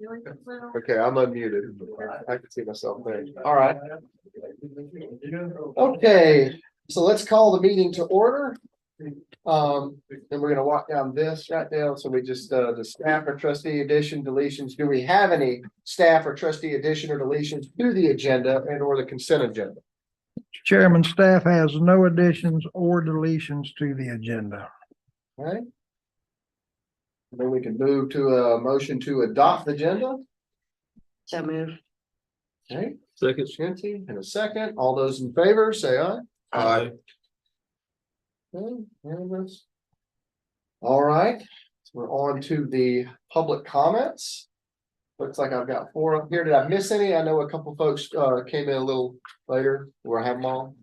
Okay, I'm unmuted. I can see myself there. All right. Okay, so let's call the meeting to order. And we're gonna walk down this right now. So we just, the staff or trustee addition deletions. Do we have any staff or trustee addition or deletions to the agenda and or the consent agenda? Chairman, staff has no additions or deletions to the agenda. All right. Then we can move to a motion to adopt the agenda. So move. Okay, Second. Shinty, in a second. All those in favor, say aye. Aye. Okay, unanimous. All right, so we're on to the public comments. Looks like I've got 4 up here. Did I miss any? I know a couple folks came in a little later. Do I have them all?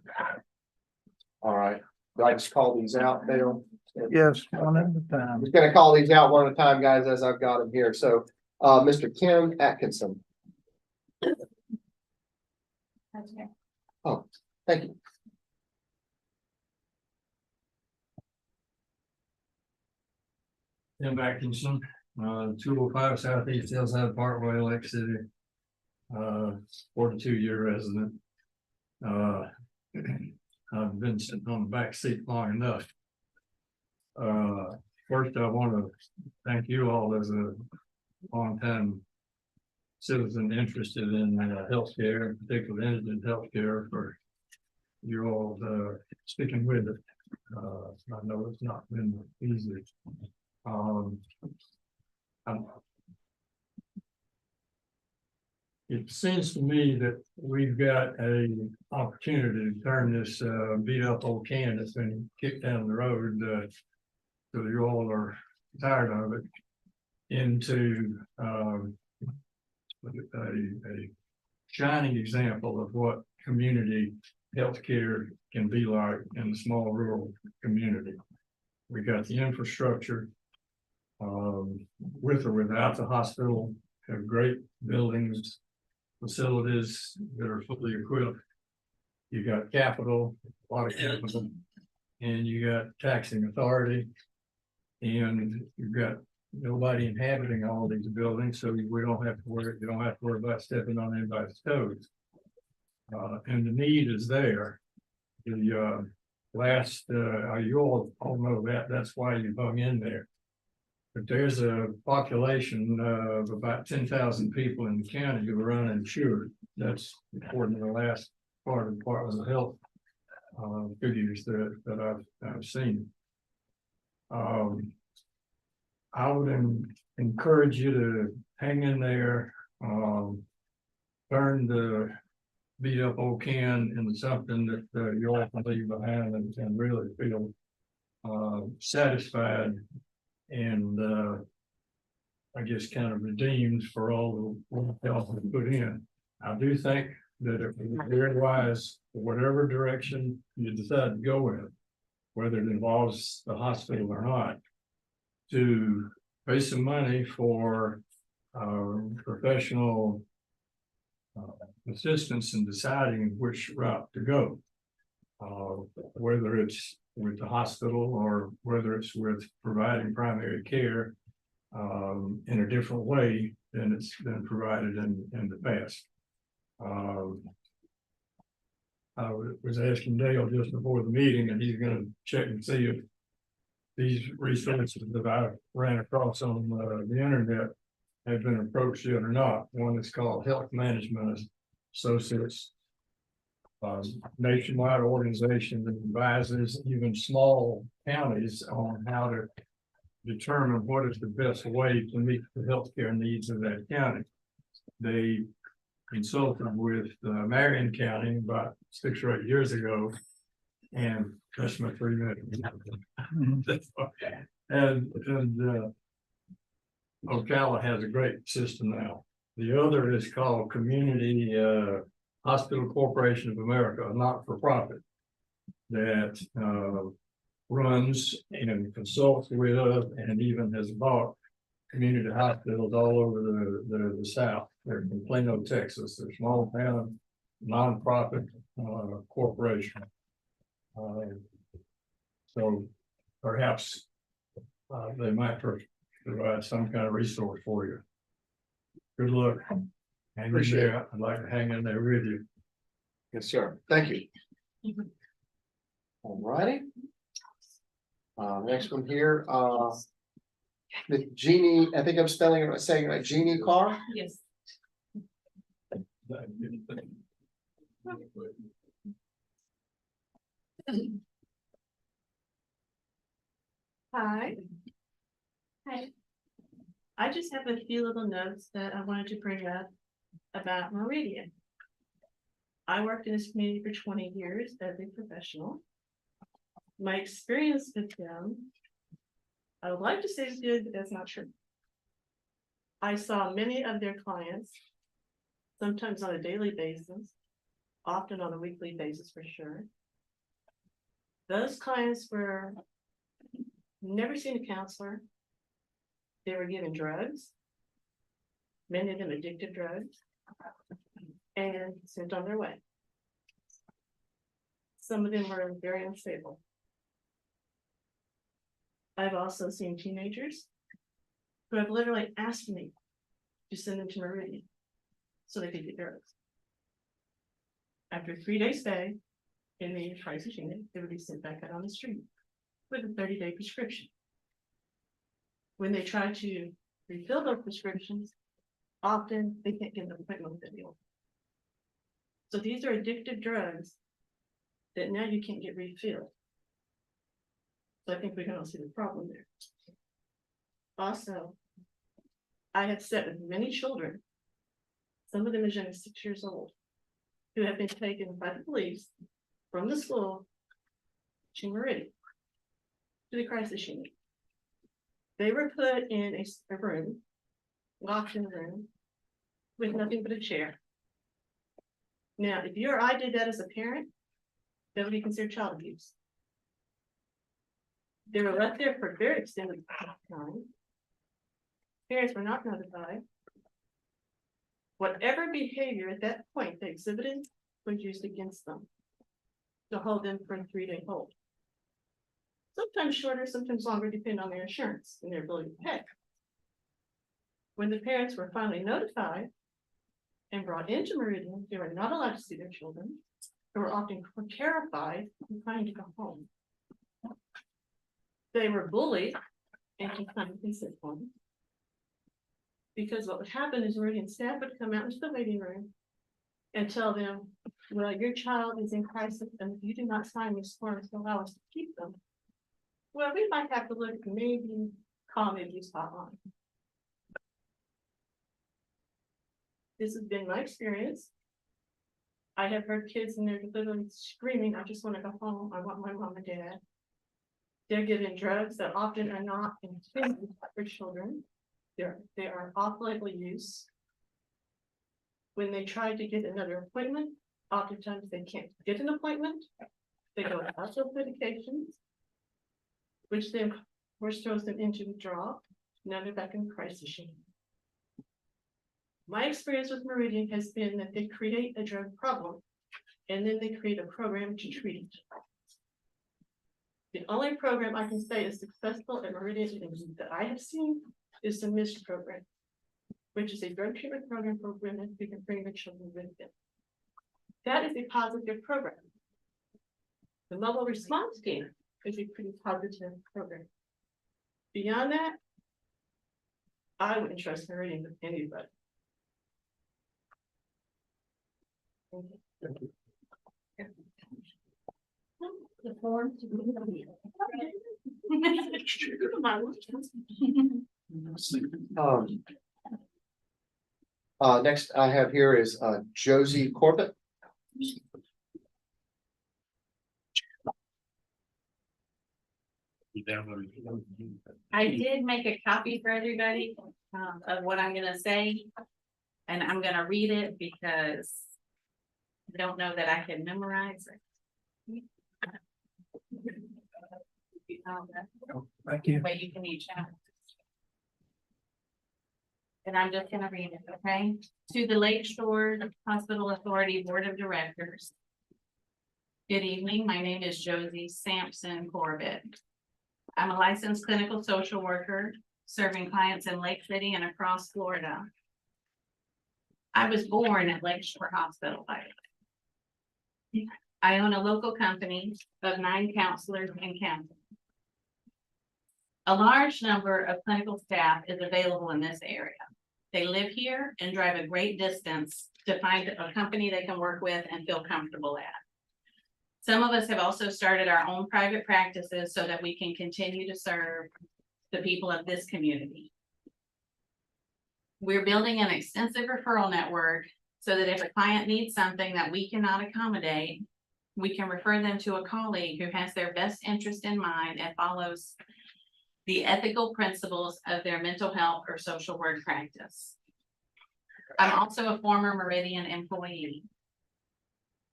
All right, do I just call these out, Dale? Yes, one at a I'm time. just gonna call these out one at a time, guys, as I've got them here. So, Mr. Kim Atkinson. Oh, thank you. Tim Atkinson, 205 Southeast Hillside Parkway, Lake City. 42-year resident. I've been sitting on the back seat long enough. First, I want to thank you all as a longtime citizen interested in healthcare, particularly indigent healthcare, for you all sticking with it. I know it's not been easy. It seems to me that we've got a opportunity to turn this beat up old can that's been kicked down the road, so you all are tired of it, into a shining example of what community healthcare can be like in a small rural community. We got the infrastructure, with or without the hospital, have great buildings, facilities that are fully equipped. You got capital, a lot of capital, and you got taxing authority, and you've got nobody inhabiting all these buildings, so we don't have to worry. You don't have to worry about stepping on anybody's toes. And the need is there. The last, you all know that. That's why you hung in there. But there's a population of about 10,000 people in the county who are uninsured. That's according to the last part of the Department of Health figures that I've seen. I would encourage you to hang in there, turn the beat up old can into something that you all can leave behind and really feel satisfied and I guess kind of redeemed for all the help we put in. I do think that if we realize whatever direction you decide to go in, whether it involves the hospital or not, to pay some money for professional assistance in deciding which route to go, whether it's with the hospital or whether it's with providing primary care in a different way than it's been provided in the past. I was asking Dale just before the meeting, and he's going to check and see if these resources that I ran across on the internet have been approached yet or not. One is called Health Management Associates, nationwide organization that advises even small counties on how to determine what is the best way to meet the healthcare needs of that county. They consulted with Marion County about 6 or 8 years ago, and that's my 3 minutes. And Ocala has a great system now. The other is called Community Hospital Corporation of America, a not-for-profit that runs and consults with and even has bought community hospitals all over the South. They're in Plano, Texas. They're small town, nonprofit corporation. So perhaps they might provide some kind of resource for you. Good luck. Hang in Appreciate there. I'd like to hang in there with you. Yes, sir. Thank you. All righty. Next one here, the Jeannie, I think I'm saying it right, Jeannie Carr. Yes. Hi. Hi. I just have a few little notes that I wanted to bring up about Meridian. I worked in this community for 20 years as a professional. My experience with them, I would like to say is good, but that's not true. I saw many of their clients, sometimes on a daily basis, often on a weekly basis for sure. Those clients were never seen a counselor. They were given drugs, many of them addictive drugs, and sent on their way. Some of them were very unstable. I've also seen teenagers who have literally asked me to send them to Meridian so they could get drugs. After a 3-day stay in the crisis unit, they would be sent back out on the street with a 30-day prescription. When they try to refill those prescriptions, often they can't get an appointment with anyone. So these are addictive drugs that now you can't get refilled. So I think we can all see the problem there. Also, I have sat with many children, some of them as young as 6 years old, who have been taken by the police from the school to Meridian, to the crisis unit. They were put in a room, locked in a room, with nothing but a chair. Now, if you or I did that as a parent, that would be considered child abuse. They were left there for a very extended time. Parents were not notified. Whatever behavior at that point they exhibited was used against them to hold them for a 3-day hold. Sometimes shorter, sometimes longer, depending on their insurance and their ability to pay. When the parents were finally notified and brought into Meridian, they were not allowed to see their children. They were often terrified and trying to go home. They were bullied and confined to consent homes. Because what would happen is Meridian staff would come out into the waiting room and tell them, well, your child is in crisis, and if you do not sign this form to allow us to keep them, well, we might have to look at maybe call the abuse hotline. This has been my experience. I have heard kids and they're literally screaming, I just want to go home. I want my mom and dad. They're given drugs that often are not intended for children. They are off-label use. When they try to get another appointment, oftentimes they can't get an appointment. They go without those medications, which then throws them into withdrawal. Now they're back in crisis unit. My experience with Meridian has been that they create a drug problem and then they create a program to treat it. The only program I can say is successful at Meridian that I have seen is the MIST program, which is a drug treatment program for women who can bring their children with them. That is a positive program. The mobile response team is a pretty positive program. Beyond that, I wouldn't trust Meridian with anybody. Thank you. The form. Next I have here is Josie Corbett. I did make a copy for everybody of what I'm gonna say. And I'm gonna read it because I don't know that I can memorize it. Thank you. But you can each have. And I'm just gonna read it, okay? To the Lake Shore Hospital Authority Board of Directors. Good evening, my name is Josie Sampson Corbett. I'm a licensed clinical social worker serving clients in Lake City and across Florida. I was born at Lakeshore Hospital, by the way. I own a local company of 9 counselors and counselors. A large number of clinical staff is available in this area. They live here and drive a great distance to find a company they can work with and feel comfortable at. Some of us have also started our own private practices so that we can continue to serve the people of this community. We're building an extensive referral network so that if a client needs something that we cannot accommodate, we can refer them to a colleague who has their best interest in mind and follows the ethical principles of their mental health or social work practice. I'm also a former Meridian employee.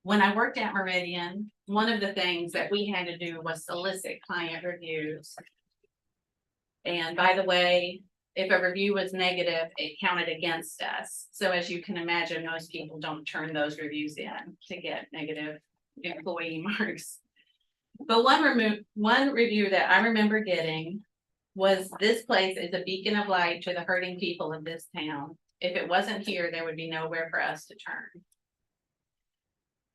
When I worked at Meridian, one of the things that we had to do was solicit client reviews. And by the way, if a review was negative, it counted against us. So as you can imagine, most people don't turn those reviews in to get negative employee marks. But one review that I remember getting was, "This place is a beacon of light to the hurting people of this town. If it wasn't here, there would be nowhere for us to turn."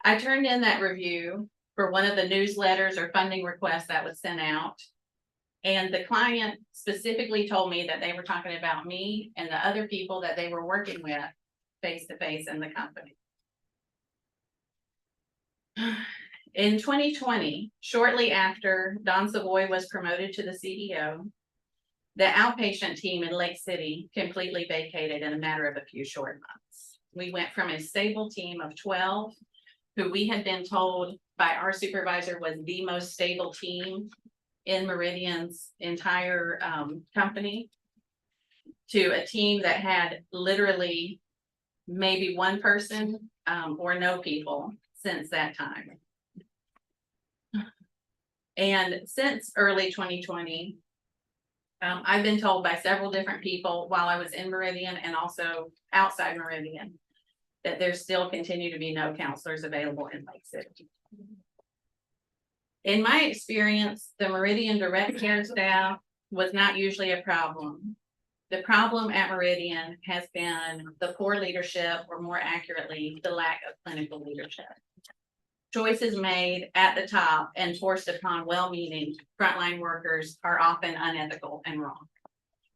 I turned in that review for one of the newsletters or funding requests that was sent out. And the client specifically told me that they were talking about me and the other people that they were working with face to face in the company. In 2020, shortly after Don Savoy was promoted to the CEO, the outpatient team in Lake City completely vacated in a matter of a few short months. We went from a stable team of 12, who we had been told by our supervisor was the most stable team in Meridian's entire company, to a team that had literally maybe one person or no people since that time. And since early 2020, I've been told by several different people while I was in Meridian and also outside Meridian that there still continue to be no counselors available in Lake City. In my experience, the Meridian direct care staff was not usually a problem. The problem at Meridian has been the poor leadership, or more accurately, the lack of clinical leadership. Choices made at the top and forced upon well-meaning frontline workers are often unethical and wrong.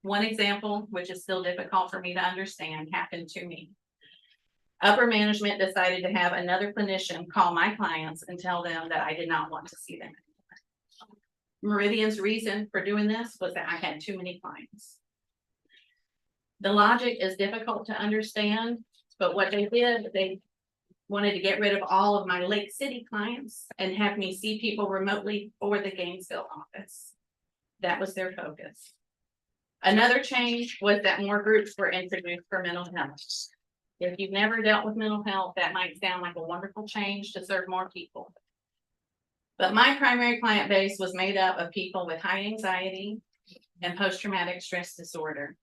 One example, which is still difficult for me to understand, happened to me. Upper management decided to have another clinician call my clients and tell them that I did not want to see them anymore. Meridian's reason for doing this was that I had too many clients. The logic is difficult to understand, but what they did, they wanted to get rid of all of my Lake City clients and have me see people remotely for the Gainesville office. That was their focus. Another change was that more groups were introduced for mental health. If you've never dealt with mental health, that might sound like a wonderful change to serve more people. But my primary client base was made up of people with high anxiety and post-traumatic stress disorder.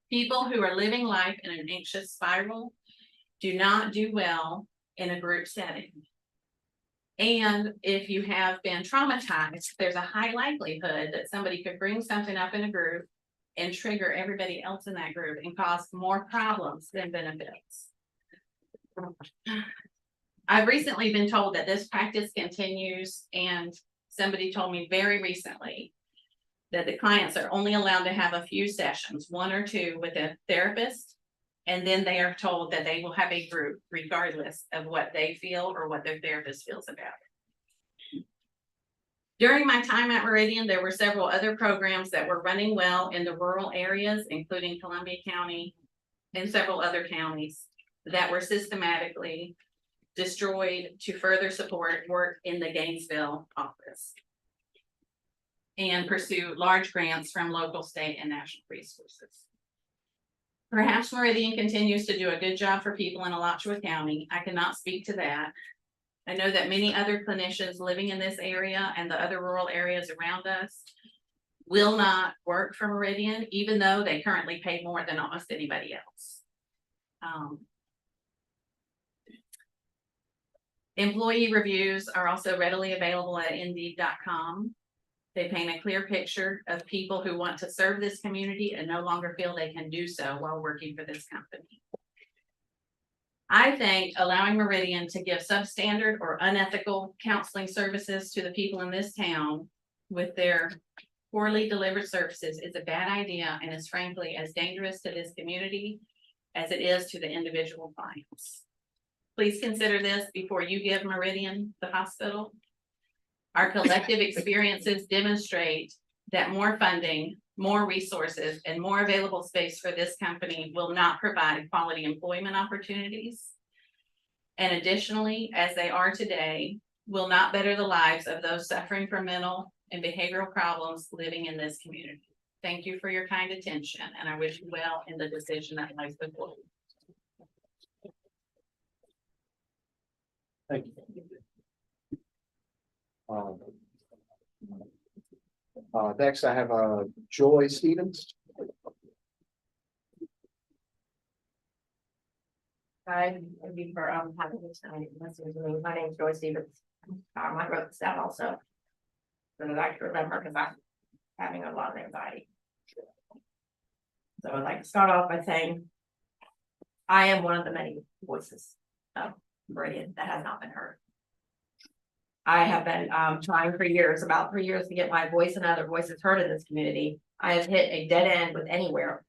People who are living life in an anxious spiral do not do well in a group setting. And if you have been traumatized, there's a high likelihood that somebody could bring something up in a group and trigger everybody else in that group and cause more problems than benefits. I've recently been told that this practice continues, and somebody told me very recently that the clients are only allowed to have a few sessions, 1 or 2 with a therapist, and then they are told that they will have a group regardless of what they feel or what their therapist feels about it. During my time at Meridian, there were several other programs that were running well in the rural areas, including Columbia County and several other counties, that were systematically destroyed to further support work in the Gainesville office and pursue large grants from local, state, and national resources. Perhaps Meridian continues to do a good job for people in Alachua County. I cannot speak to that. I know that many other clinicians living in this area and the other rural areas around us will not work for Meridian, even though they currently pay more than almost anybody else. Employee reviews are also readily available at Indeed.com. They paint a clear picture of people who want to serve this community and no longer feel they can do so while working for this company. I think allowing Meridian to give substandard or unethical counseling services to the people in this town with their poorly delivered services is a bad idea and is frankly as dangerous to this community as it is to the individual clients. Please consider this before you give Meridian the hospital. Our collective experiences demonstrate that more funding, more resources, and more available space for this company will not provide quality employment opportunities. And additionally, as they are today, will not better the lives of those suffering from mental and behavioral problems living in this community. Thank you for your kind attention, and I wish you well in the decision that lies before you. Thank you. Next I have, Joy Stevens. Hi, thank you for having me tonight. Listening to me. My name is Joy Stevens. I wrote this down also. So that I can remember because I'm having a lot of anxiety. So I'd like to start off by saying I am one of the many voices of Meridian that has not been heard. I have been trying for years, about 3 years, to get my voice and other voices heard in this community. I have hit a dead end with Anywhere.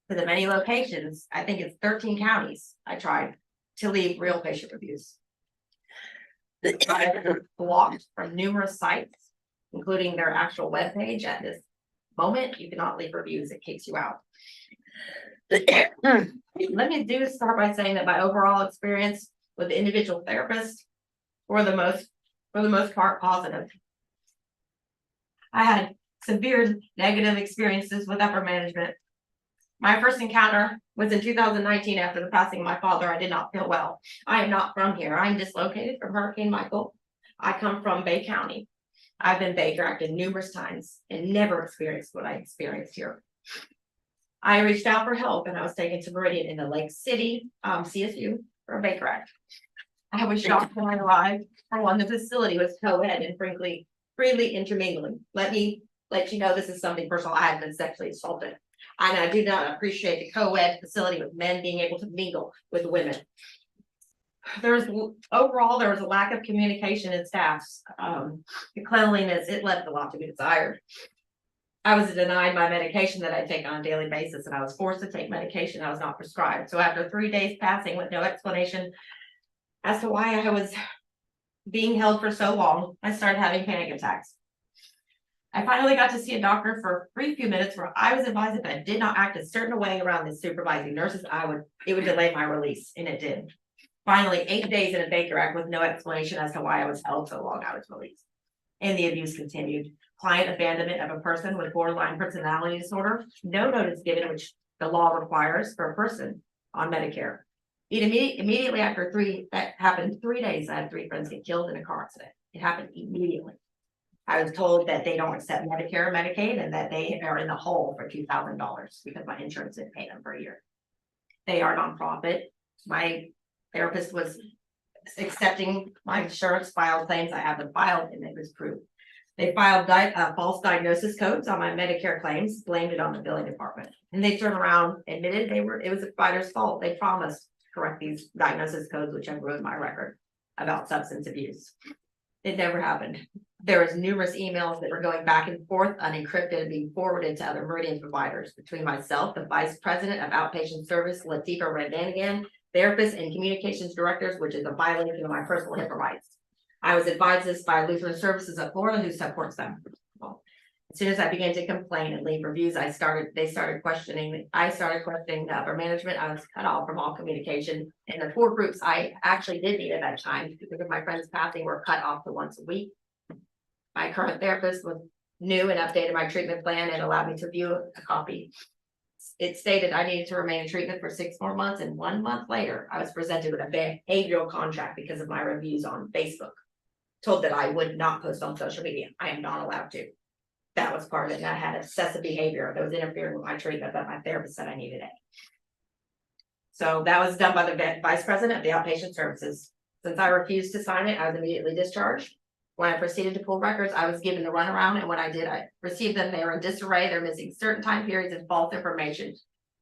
For the many locations, I think it's 13 counties, I tried to leave real patient reviews. I have been blocked from numerous sites, including their actual webpage. At this moment, you cannot leave reviews, it kicks you out. Let me start by saying that my overall experience with the individual therapist for the most part positive. I had severe negative experiences with upper management. My first encounter was in 2019 after the passing of my father. I did not feel well. I am not from here. I'm dislocated from Hurricane Michael. I come from Bay County. I've been Baker acted numerous times and never experienced what I experienced here. I reached out for help and I was taken to Meridian in the Lake City CSU for a Baker Act. I was shocked when I arrived. For one, the facility was co-ed and frankly, freely intermingling. Let me let you know this is something personal. I have been sexually assaulted. And I do not appreciate the co-ed facility with men being able to mingle with women. Overall, there was a lack of communication in staffs. The cleanliness, it left a lot to be desired. I was denied my medication that I take on a daily basis, and I was forced to take medication I was not prescribed. So after 3 days passing with no explanation as to why I was being held for so long, I started having panic attacks. I finally got to see a doctor for a brief few minutes where I was advised if I did not act a certain way around the supervising nurses, it would delay my release, and it did. Finally, 8 days in a Baker Act with no explanation as to why I was held so long, I was released. And the abuse continued. Client abandonment of a person with borderline personality disorder, no notice given, which the law requires for a person on Medicare. Immediately after that happened 3 days, I had 3 friends get killed in a car accident. It happened immediately. I was told that they don't accept Medicare or Medicaid and that they are in the hole for $2,000 because my insurance didn't pay them for a year. They are nonprofit. My therapist was accepting my insurance, filed claims. I have them filed and it was proved. They filed false diagnosis codes on my Medicare claims, blamed it on the billing department. And they turned around, admitted it was the provider's fault. They promised to correct these diagnosis codes, which have ruined my record about substance abuse. It never happened. There was numerous emails that were going back and forth, unencrypted, and being forwarded to other Meridian providers between myself, the vice president of outpatient service, Latifa Randanigan, therapists and communications directors, which is a violation of my personal HIPAA rights. I was advised this by Lutheran Services of Florida, who supports them. Well, as soon as I began to complain and leave reviews, I started questioning the upper management. I was cut off from all communication. And the 4 groups I actually did meet at that time, because of my friends passing, were cut off to once a week. My current therapist was new and updated my treatment plan and allowed me to view a copy. It stated I needed to remain in treatment for 6 more months, and 1 month later, I was presented with a behavioral contract because of my reviews on Facebook. Told that I would not post on social media. I am not allowed to. That was part of it. And I had obsessive behavior that was interfering with my treatment that my therapist said I needed it. So that was done by the vice president of the outpatient services. Since I refused to sign it, I was immediately discharged. When I proceeded to pull records, I was given the runaround, and when I did, I received them. They were in disarray. They're missing certain time periods and false information.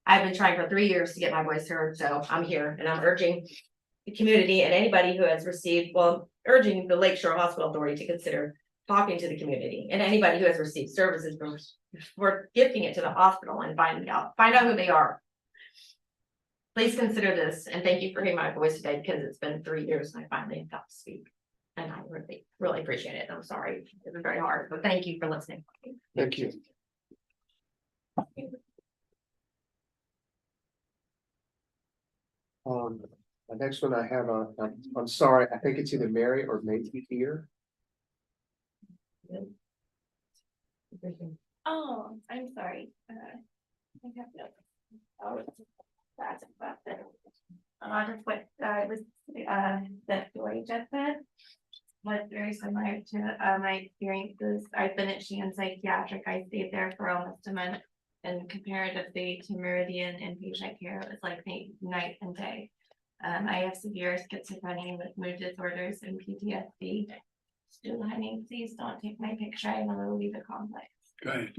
I've been trying for 3 years to get my voice heard, so I'm here and I'm urging the community and anybody who has received, well, urging the Lakeshore Hospital Authority to consider talking to the community and anybody who has received services for gifting it to the hospital and find out who they are. Please consider this, and thank you for hearing my voice today, because it's been 3 years and I finally got to speak. And I really, really appreciate it. I'm sorry, it was very hard, but thank you for listening. Thank you. The next one I have, I'm sorry, I think it's either Mary or Maybe here. Oh, I'm sorry. I have no. Oh, that's about it. A lot of what was that Joy just said was very similar to my experiences. I've been at Sheehan Psychiatric. I stayed there for almost a month, and comparatively to Meridian inpatient care, it was like night and day. I have severe schizophrenia with mood disorders and PTSD. Stu, honey, please don't take my picture. I want to leave the complex. Go ahead.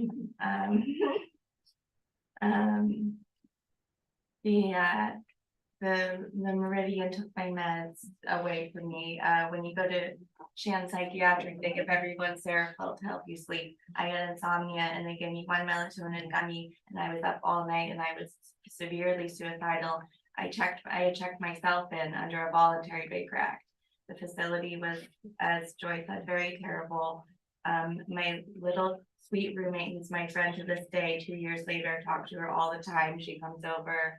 The Meridian took my meds away from me. When you go to Shan Psychiatric, they give everyone Seroquel to help you sleep. I had insomnia and they gave me 1 melatonin gummy, and I was up all night and I was severely suicidal. I had checked myself in under a voluntary Baker Act. The facility was, as Joy said, very terrible. My little sweet roommate, who's my friend to this day, 2 years later, talk to her all the time. She comes over.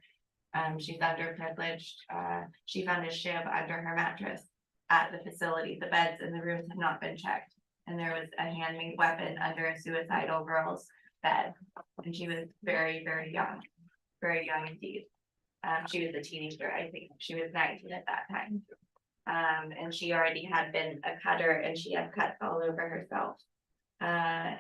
She's underprivileged. She found a shiv under her mattress at the facility. The beds in the rooms had not been checked, and there was a handmade weapon under a suicidal girl's bed. And she was very, very young indeed. She was a teenager. I think she was 19 at that time. And she already had been a cutter, and she had cuts all over herself.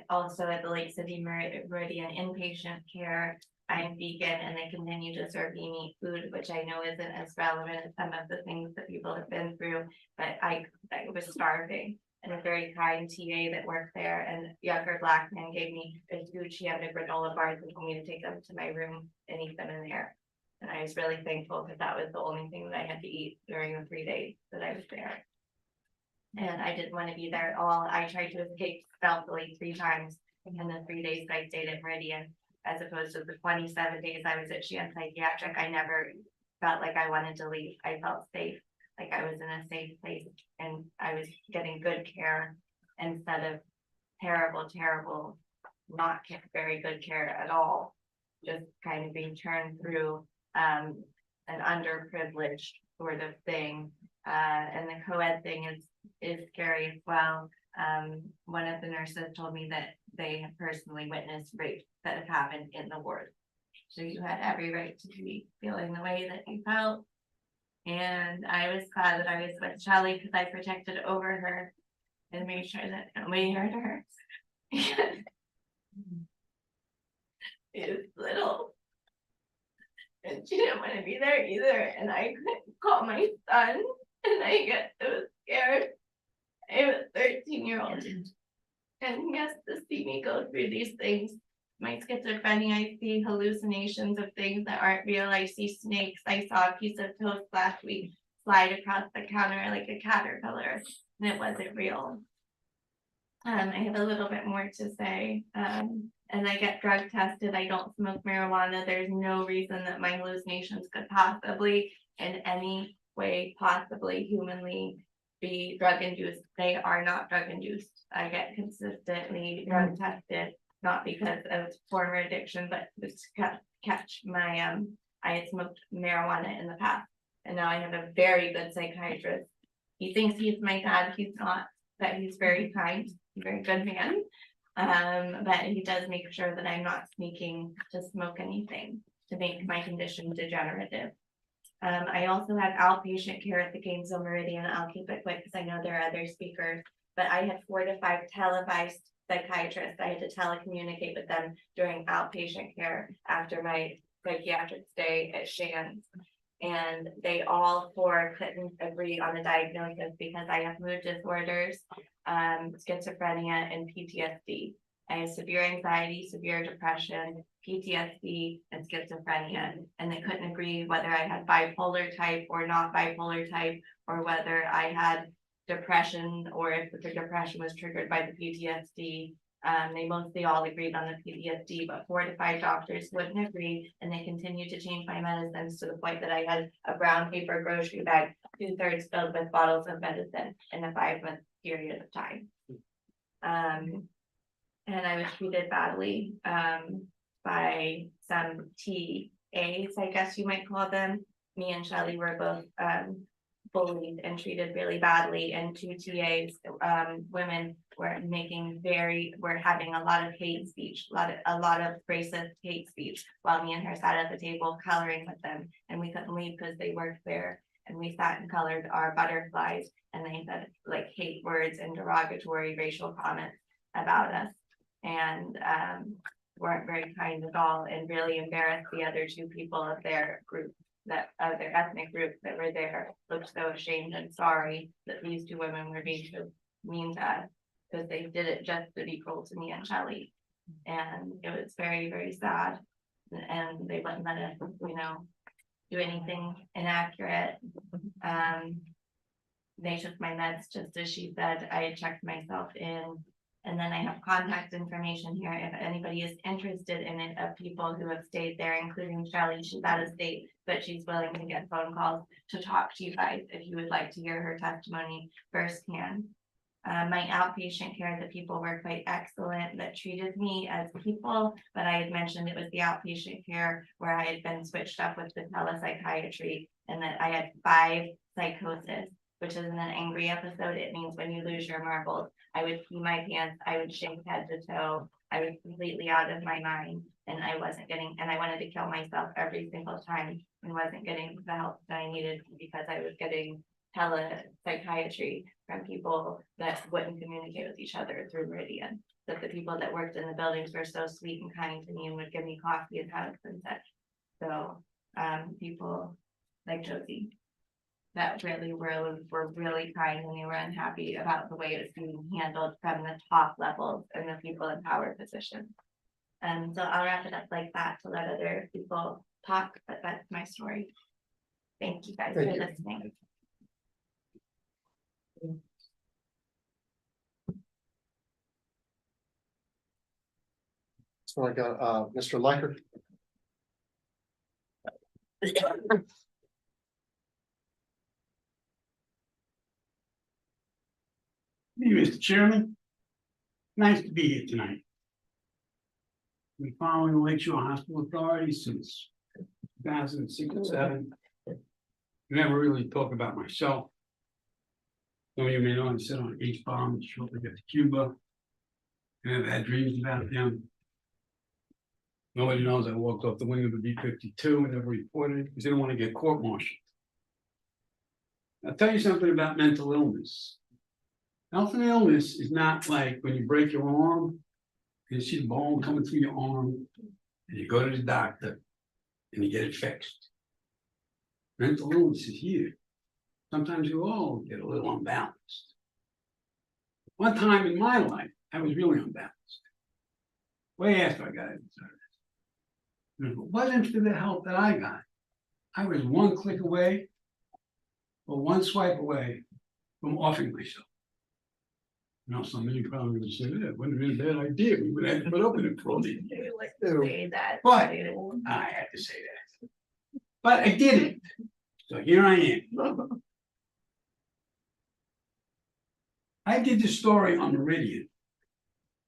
Also at the Lake City Meridian inpatient care, I'm vegan, and they continue to serve me meat food, which I know isn't as relevant as some of the things that people have been through, but I was starving. And a very kind TA that worked there, and younger black man gave me a food. She had a granola bars and told me to take them to my room and eat them in there. And I was really thankful, because that was the only thing that I had to eat during the 3 days that I was there. And I didn't want to be there at all. I tried to escape stealthily 3 times in the 3 days I stayed at Meridian, as opposed to the 27 days I was at Sheehan Psychiatric. I never felt like I wanted to leave. I felt safe, like I was in a safe place, and I was getting good care instead of terrible, not very good care at all. Just kind of being turned through an underprivileged sort of thing. And the co-ed thing is scary as well. One of the nurses told me that they have personally witnessed rape that have happened in the ward. So you had every right to be feeling the way that you felt. And I was glad that I was with Shelly, because I protected over her and made sure that nobody hurt her. It was little. And she didn't want to be there either. And I couldn't call my son. And I get so scared. I have a 13-year-old. And he has to see me go through these things. My schizophrenia, I see hallucinations of things that aren't real. I see snakes. I saw a piece of toast last week slide across the counter like a caterpillar, and it wasn't real. I have a little bit more to say. And I get drug tested. I don't smoke marijuana. There's no reason that my hallucinations could possibly in any way possibly humanly be drug induced. They are not drug induced. I get consistently drug tested, not because of former addiction, but to catch my I had smoked marijuana in the past, and now I have a very good psychiatrist. He thinks he's my dad. He's not, but he's very kind, very good man. But he does make sure that I'm not sneaking to smoke anything to make my condition degenerative. I also have outpatient care at the Gainesville Meridian. I'll keep it quick because I know there are other speakers, but I had 4 to 5 televised psychiatrists. I had to telecommunicate with them during outpatient care after my psychiatric stay at Shands. And they all 4 couldn't agree on the diagnosis because I have mood disorders, schizophrenia, and PTSD. I have severe anxiety, severe depression, PTSD, and schizophrenia. And they couldn't agree whether I had bipolar type or not bipolar type, or whether I had depression, or if the depression was triggered by the PTSD. They mostly all agreed on the PTSD, but 4 to 5 doctors wouldn't agree, and they continued to change my medicines to the point that I had a brown paper grocery bag, 2/3 filled with bottles of medicine in a 5-month period of time. And I was treated badly, by some TAs, I guess you might call them. Me and Shelley were both, bullied and treated really badly, and 2 TAs, women were having a lot of hate speech, a lot of racist hate speech, while me and her sat at the table coloring with them, and we couldn't leave because they worked there, and we sat and colored our butterflies, and they said like hate words and derogatory racial comments about us, and weren't very kind at all, and really embarrassed the other 2 people of their group, that of their ethnic group that were there, looked so ashamed and sorry that these 2 women were being so mean to us, because they did it just to be cruel to me and Shelley. And it was very, very sad. And they wouldn't let us, do anything inaccurate. They took my meds just as she said. I had checked myself in. And then I have contact information here if anybody is interested in it, of people who have stayed there, including Shelley. She's out of state, but she's willing to get phone calls to talk to you guys if you would like to hear her testimony firsthand. My outpatient care, the people were quite excellent, that treated me as people, but I had mentioned it was the outpatient care where I had been switched up with the telepsychiatry, and that I had 5 psychosis, which isn't an angry episode. It means when you lose your marbles. I would pee my pants, I would shake head to toe, I was completely out of my mind, and I wanted to kill myself every single time, and wasn't getting the help that I needed, because I was getting telepsychiatry from people that wouldn't communicate with each other through Meridian. That the people that worked in the buildings were so sweet and kind to me and would give me coffee and hugs and such. So, people like Josie that really were really kind, and they were unhappy about the way it was being handled from the top levels and the people in power positions. And so I'll wrap it up like that to let other people talk, but that's my story. Thank you guys for Thank you. listening. So I got, Mr. Leiker. Hey, Mr. Chairman. Nice to be here tonight. Been following the Lakeshore Hospital Authority since 2006 and 7. Never really talk about myself. Some of you may know I sit on H-bomb and shortly get to Cuba. And I've had dreams about them. Nobody knows I walked off the wing of the B-52 and never reported it because they don't want to get court-martialed. I'll tell you something about mental illness. Health and illness is not like when you break your arm, you see the bone coming through your arm, and you go to the doctor and you get it fixed. Mental illness is here. Sometimes you all get a little unbalanced. One time in my life, I was really unbalanced. Way after I got into service. And if it wasn't for the help that I got, I was one click away or one swipe away from offing myself. Some of you probably would say, that wouldn't have been a bad idea. We would have to put up with it for all these years. Say that. But I had to say that. But I didn't. So here I am. I did the story on Meridian.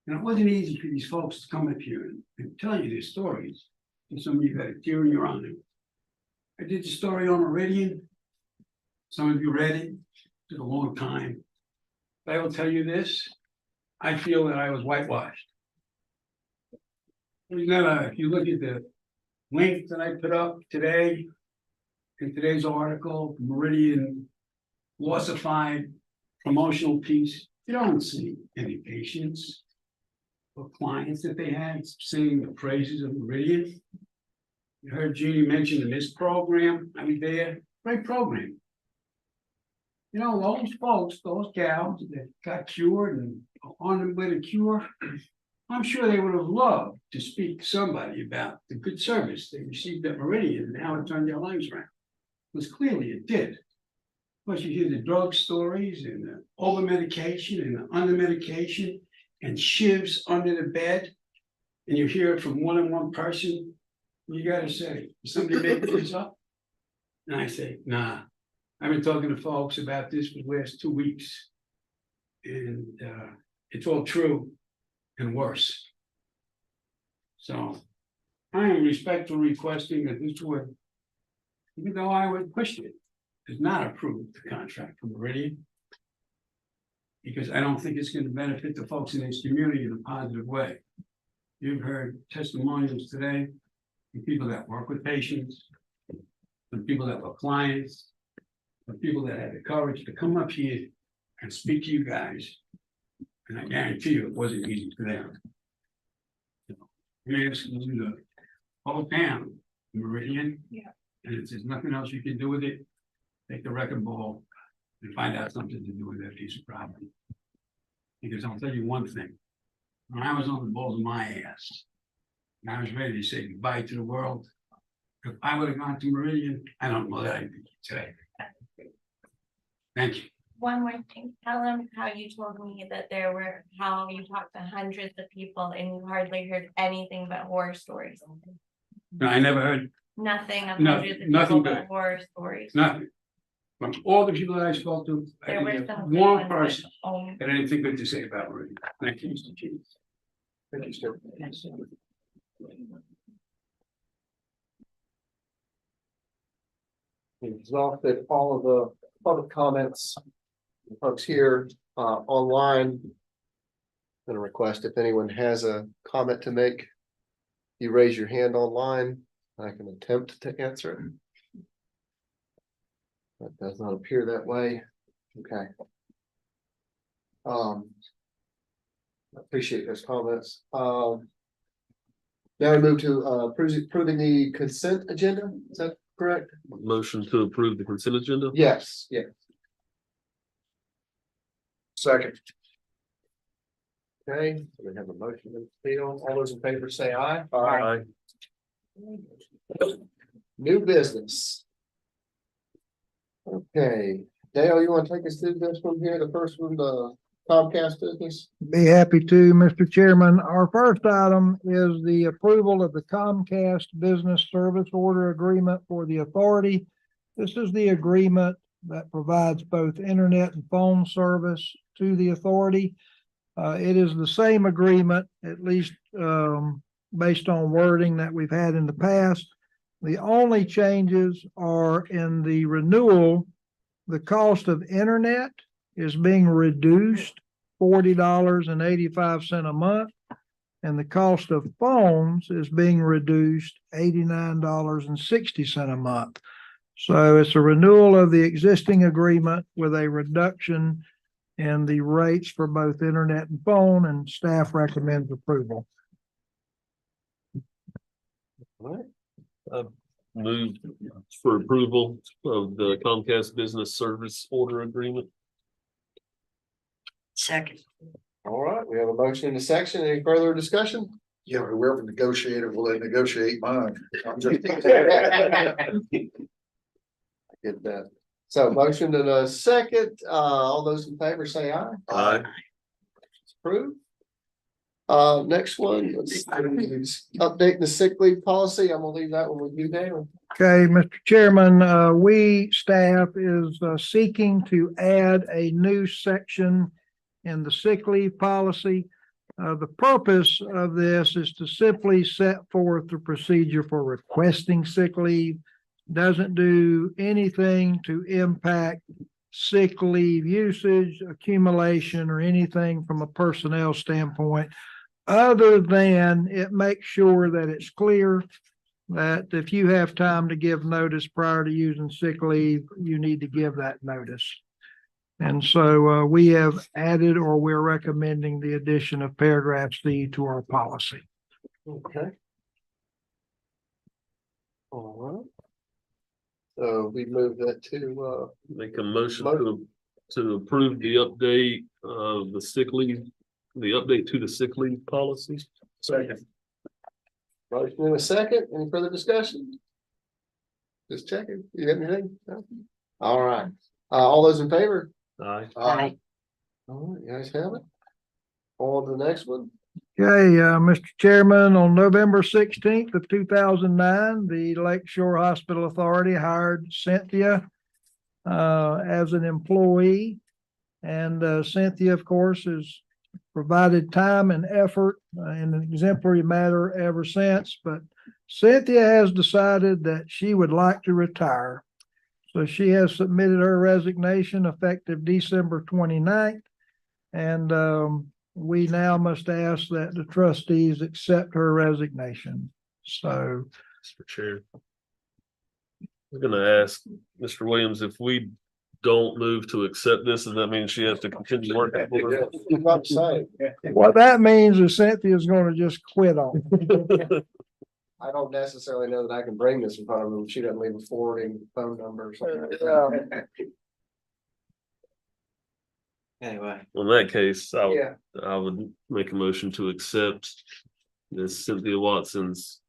And it wasn't easy for these folks to come up here and tell you their stories. And some of you got a tear in your eye. I did the story on Meridian. Some of you read it. It took a long time. But I will tell you this, I feel that I was whitewashed. If you look at the link that I put up today, in today's article, Meridian Lossified promotional piece, you don't see any patients or clients that they had singing the praises of Meridian. You heard Jeannie mention in this program, I was there, great program. Those folks, those gals that got cured and on the way to cure, I'm sure they would have loved to speak to somebody about the good service they received at Meridian and how it turned their lives around. Because clearly it did. But you hear the drug stories and the over medication and the under medication and shivs under the bed. And you hear it from more than one person. You gotta say, "Is somebody making this up?" And I say, nah. I've been talking to folks about this for the last 2 weeks. And it's all true and worse. So I am respectfully requesting that this would, even though I would push it, does not approve the contract from Meridian. Because I don't think it's gonna benefit the folks in this community in a positive way. You've heard testimonials today from people that work with patients, from people that were clients, from people that had the courage to come up here and speak to you guys. And I guarantee you it wasn't easy for them. You're asking you to hold down Meridian. Yeah. And if there's nothing else you can do with it, take the wrecking ball and find out something to do with that piece of property. Because I'll tell you one thing, when I was on the balls of my ass, and I was ready to say goodbye to the world, if I would have gone to Meridian, I don't know that I'd be today. Thank you. One more thing, tell them how you told me that how you talked to hundreds of people and you hardly heard anything but horror stories. No, I never heard Nothing of No, hundreds of nothing people but good. horror stories. nothing. From all the people that I spoke to, I There were didn't have some. one good ones, person but only- that had anything good to say about Meridian. Thank you, Mr. Chief. Thank you, sir. We've exhausted all of the public comments. The folks here online. Gonna request if anyone has a comment to make. You raise your hand online, I can attempt to answer it. That does not appear that way. Okay. I appreciate those comments. Now we move to approving the consent agenda. Is that correct? Motion to approve the consent agenda? Yes, yes. Second. Okay, so we have a motion and field. All those in favor say aye. Aye. New business. Okay, Dale, you want to take us through this one here? The first one, the Comcast business? Be happy to, Mr. Chairman. Our first item is the approval of the Comcast Business Service Order Agreement for the authority. This is the agreement that provides both internet and phone service to the authority. It is the same agreement, at least based on wording that we've had in the past. The only changes are in the renewal. The cost of internet is being reduced $40.85 a month. And the cost of phones is being reduced $89.60 a month. So it's a renewal of the existing agreement with a reduction in the rates for both internet and phone, and staff recommends approval. All right. Move for approval of the Comcast Business Service Order Agreement. Second. All right, we have a motion in the section. Any further discussion? Yeah, whoever negotiated, will they negotiate mine? I'm just- Get that. So motion in a second, all those in favor say aye. Aye. It's approved. Next one, let's see, updating the sick leave policy. I'm gonna leave that one with you, Dale. Okay, Mr. Chairman, we staff is seeking to add a new section in the sick leave policy. The purpose of this is to simply set forth the procedure for requesting sick leave. Doesn't do anything to impact sick leave usage, accumulation, or anything from a personnel standpoint, other than it makes sure that it's clear that if you have time to give notice prior to using sick leave, you need to give that notice. And so we have added, or we're recommending the addition of paragraph C to our policy. Okay. All right. So we move that to, Make a motion to approve the update of the sick leave the update to the sick leave policy. Second. Motion in a second. Any further discussion? Just checking. You got anything? No? All right. All those in favor? Aye. Aye. All right, you guys have it. On to the next one. Okay, Mr. Chairman, on November 16th of 2009, the Lakeshore Hospital Authority hired Cynthia as an employee. And Cynthia, of course, has provided time and effort in an exemplary manner ever since. But Cynthia has decided that she would like to retire. So she has submitted her resignation effective December 29th. And we now must ask that the trustees accept her resignation. So, Mr. Chair. I'm gonna ask Mr. Williams if we don't move to accept this, does that mean she has to continue working? Yeah, I'm about to say, what that means is Cynthia's going to just quit on it. I don't necessarily know that I can bring this in front of her. She doesn't leave a forwarding phone number or something like that. Anyway, In that case, Yeah, I would make a motion to accept Miss Cynthia Watson's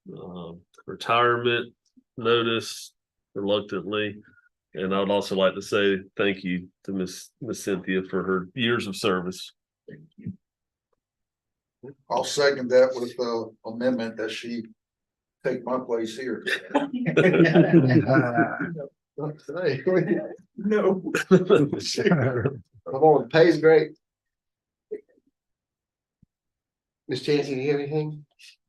retirement notice reluctantly. And I would also like to say thank you to Miss Cynthia for her years of service. I'll second that with the amendment that she take my place here. not today. No. Aye. Come on, pays great. Miss Chancy, do you have anything?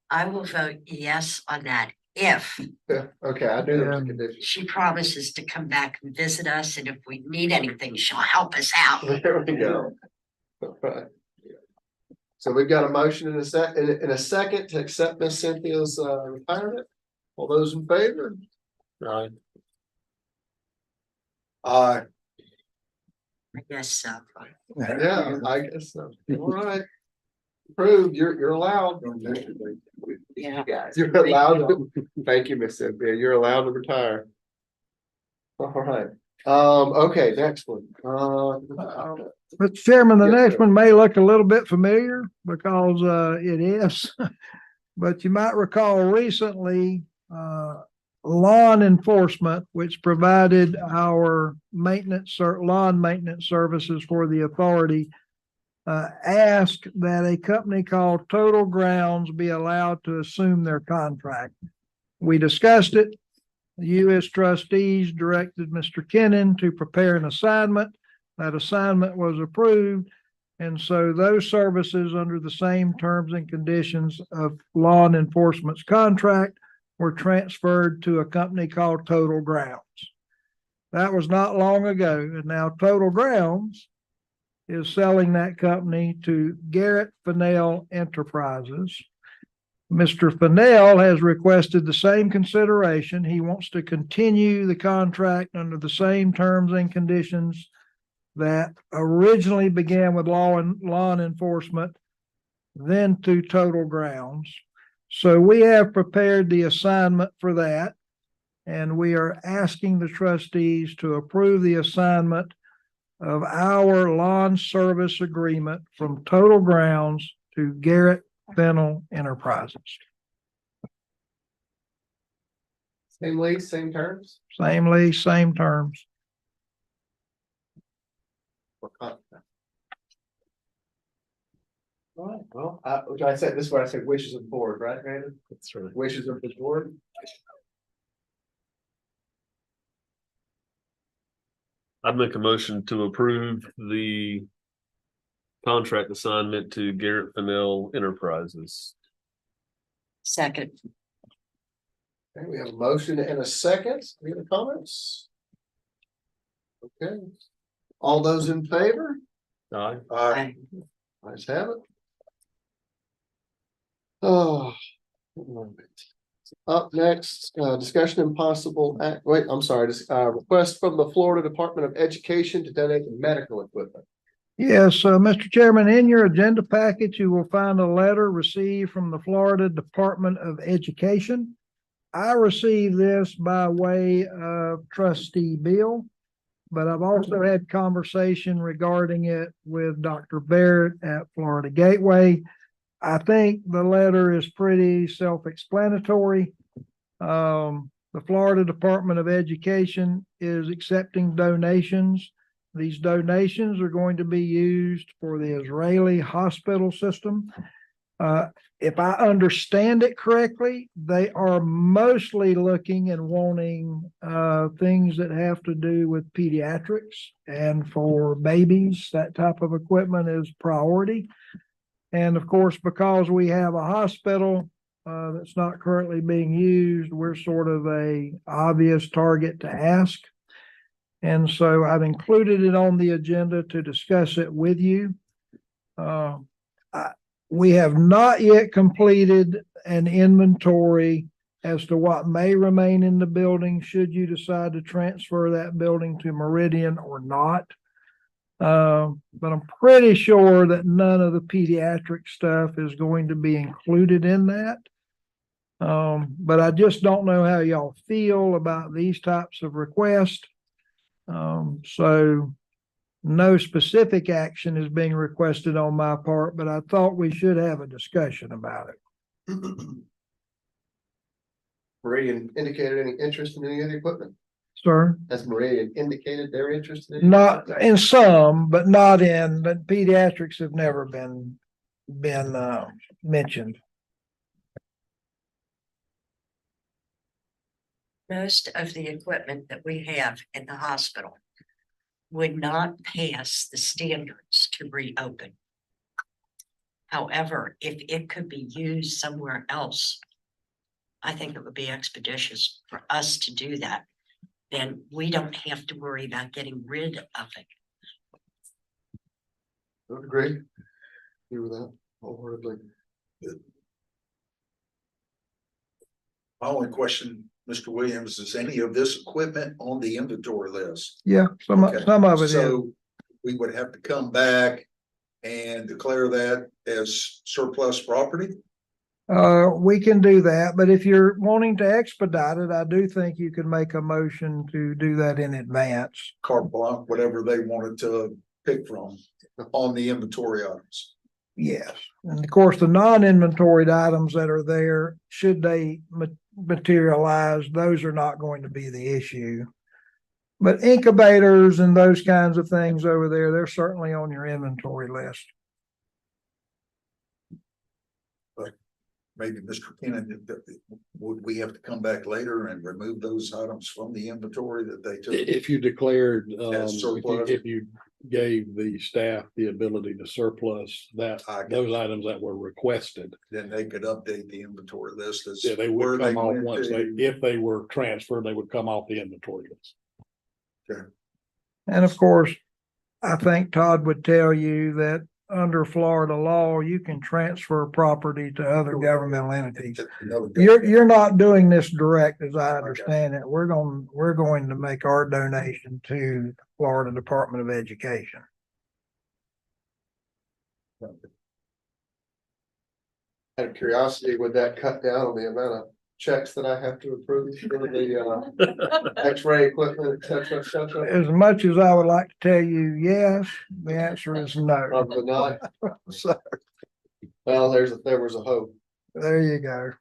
I will vote yes on that if Yeah, okay, I knew there was a condition. she promises to come back and visit us, and if we need anything, she'll help us out. There we go. All right. So we've got a motion in a second to accept Miss Cynthia's retirement. All those in favor? Aye. Aye. I guess so. Yeah, I guess so. All right. Approved, you're allowed. Yeah. You're allowed. Thank you, Miss Cynthia. You're allowed to retire. All right. Okay, next one. Mr. Chairman, the Yes, next sir. one may look a little bit familiar because it is. But you might recall recently, lawn enforcement, which provided our lawn maintenance services for the authority, asked that a company called Total Grounds be allowed to assume their contract. We discussed it. The U.S. trustees directed Mr. Kennan to prepare an assignment. That assignment was approved. And so those services under the same terms and conditions of law enforcement's contract were transferred to a company called Total Grounds. That was not long ago, and now Total Grounds is selling that company to Garrett Fennell Enterprises. Mr. Fennell has requested the same consideration. He wants to continue the contract under the same terms and conditions that originally began with law enforcement, then to Total Grounds. So we have prepared the assignment for that, and we are asking the trustees to approve the assignment of our lawn service agreement from Total Grounds to Garrett Fennell Enterprises. Same lease, same terms? Same lease, same terms. Or contract? All right, well, I said, this is what I said, wishes of the board, right, Brandon? That's right. Wishes of the board? I'd make a motion to approve the contract assignment to Garrett Fennell Enterprises. Second. Okay, we have a motion and a second. Any other comments? Okay. All those in favor? Aye. Aye. Ayes have it. Oh. one moment. Up next, discussion and possible act, wait, I'm sorry, request from the Florida Department of Education to donate medical equipment. Yes, Mr. Chairman, in your agenda package, you will find a letter received from the Florida Department of Education. I received this by way of Trustee Bill. but I've also had conversation regarding it with Dr. Barrett at Florida Gateway. I think the letter is pretty self-explanatory. The Florida Department of Education is accepting donations. These donations are going to be used for the Israeli hospital system. If I understand it correctly, they are mostly looking and wanting things that have to do with pediatrics, and for babies, that type of equipment is priority. And of course, because we have a hospital that's not currently being used, we're sort of a obvious target to ask. And so I've included it on the agenda to discuss it with you. We have not yet completed an inventory as to what may remain in the building should you decide to transfer that building to Meridian or not. But I'm pretty sure that none of the pediatric stuff is going to be included in that. But I just don't know how y'all feel about these types of requests. So no specific action is being requested on my part, but I thought we should have a discussion about it. Meridian indicated any interest in any of the equipment? Sir? Has Meridian indicated their interest in it? Not in some, but not in, but pediatrics have never been mentioned. Most of the equipment that we have in the hospital would not pass the standards to reopen. However, if it could be used somewhere else, I think it would be expeditious for us to do that. Then we don't have to worry about getting rid of it. I would agree. Agree with that wholeheartedly. My only question, Mr. Williams, is any of this equipment on the inventory list? Yeah, some of it is. So we would have to come back and declare that as surplus property? We can do that, but if you're wanting to expedite it, I do think you could make a motion to do that in advance. Carte blanche, whatever they wanted to pick from on the inventory items. Yes, and of course, the non-inventoried items that are there, should they materialize, those are not going to be the issue. But incubators and those kinds of things over there, they're certainly on your inventory list. Maybe Mr. Kennan, would we have to come back later and remove those items from the inventory that they took? If you declared, As surplus. if you gave the staff the ability to surplus those items that were requested. Then they could update the inventory list as. Yeah, they where would come off went once to. if they were transferred, they would come off the inventory list. And of course, I think Todd would tell you that under Florida law, you can transfer property to other governmental entities. You're not doing this direct, as I understand it. We're going to make our donation to Florida Department of Education. Out of curiosity, would that cut down on the amount of checks that I have to approve for the X-ray equipment, et cetera, As much as I would like to tell you yes, the answer is no. Probably not. So Well, there was a hope. there you go.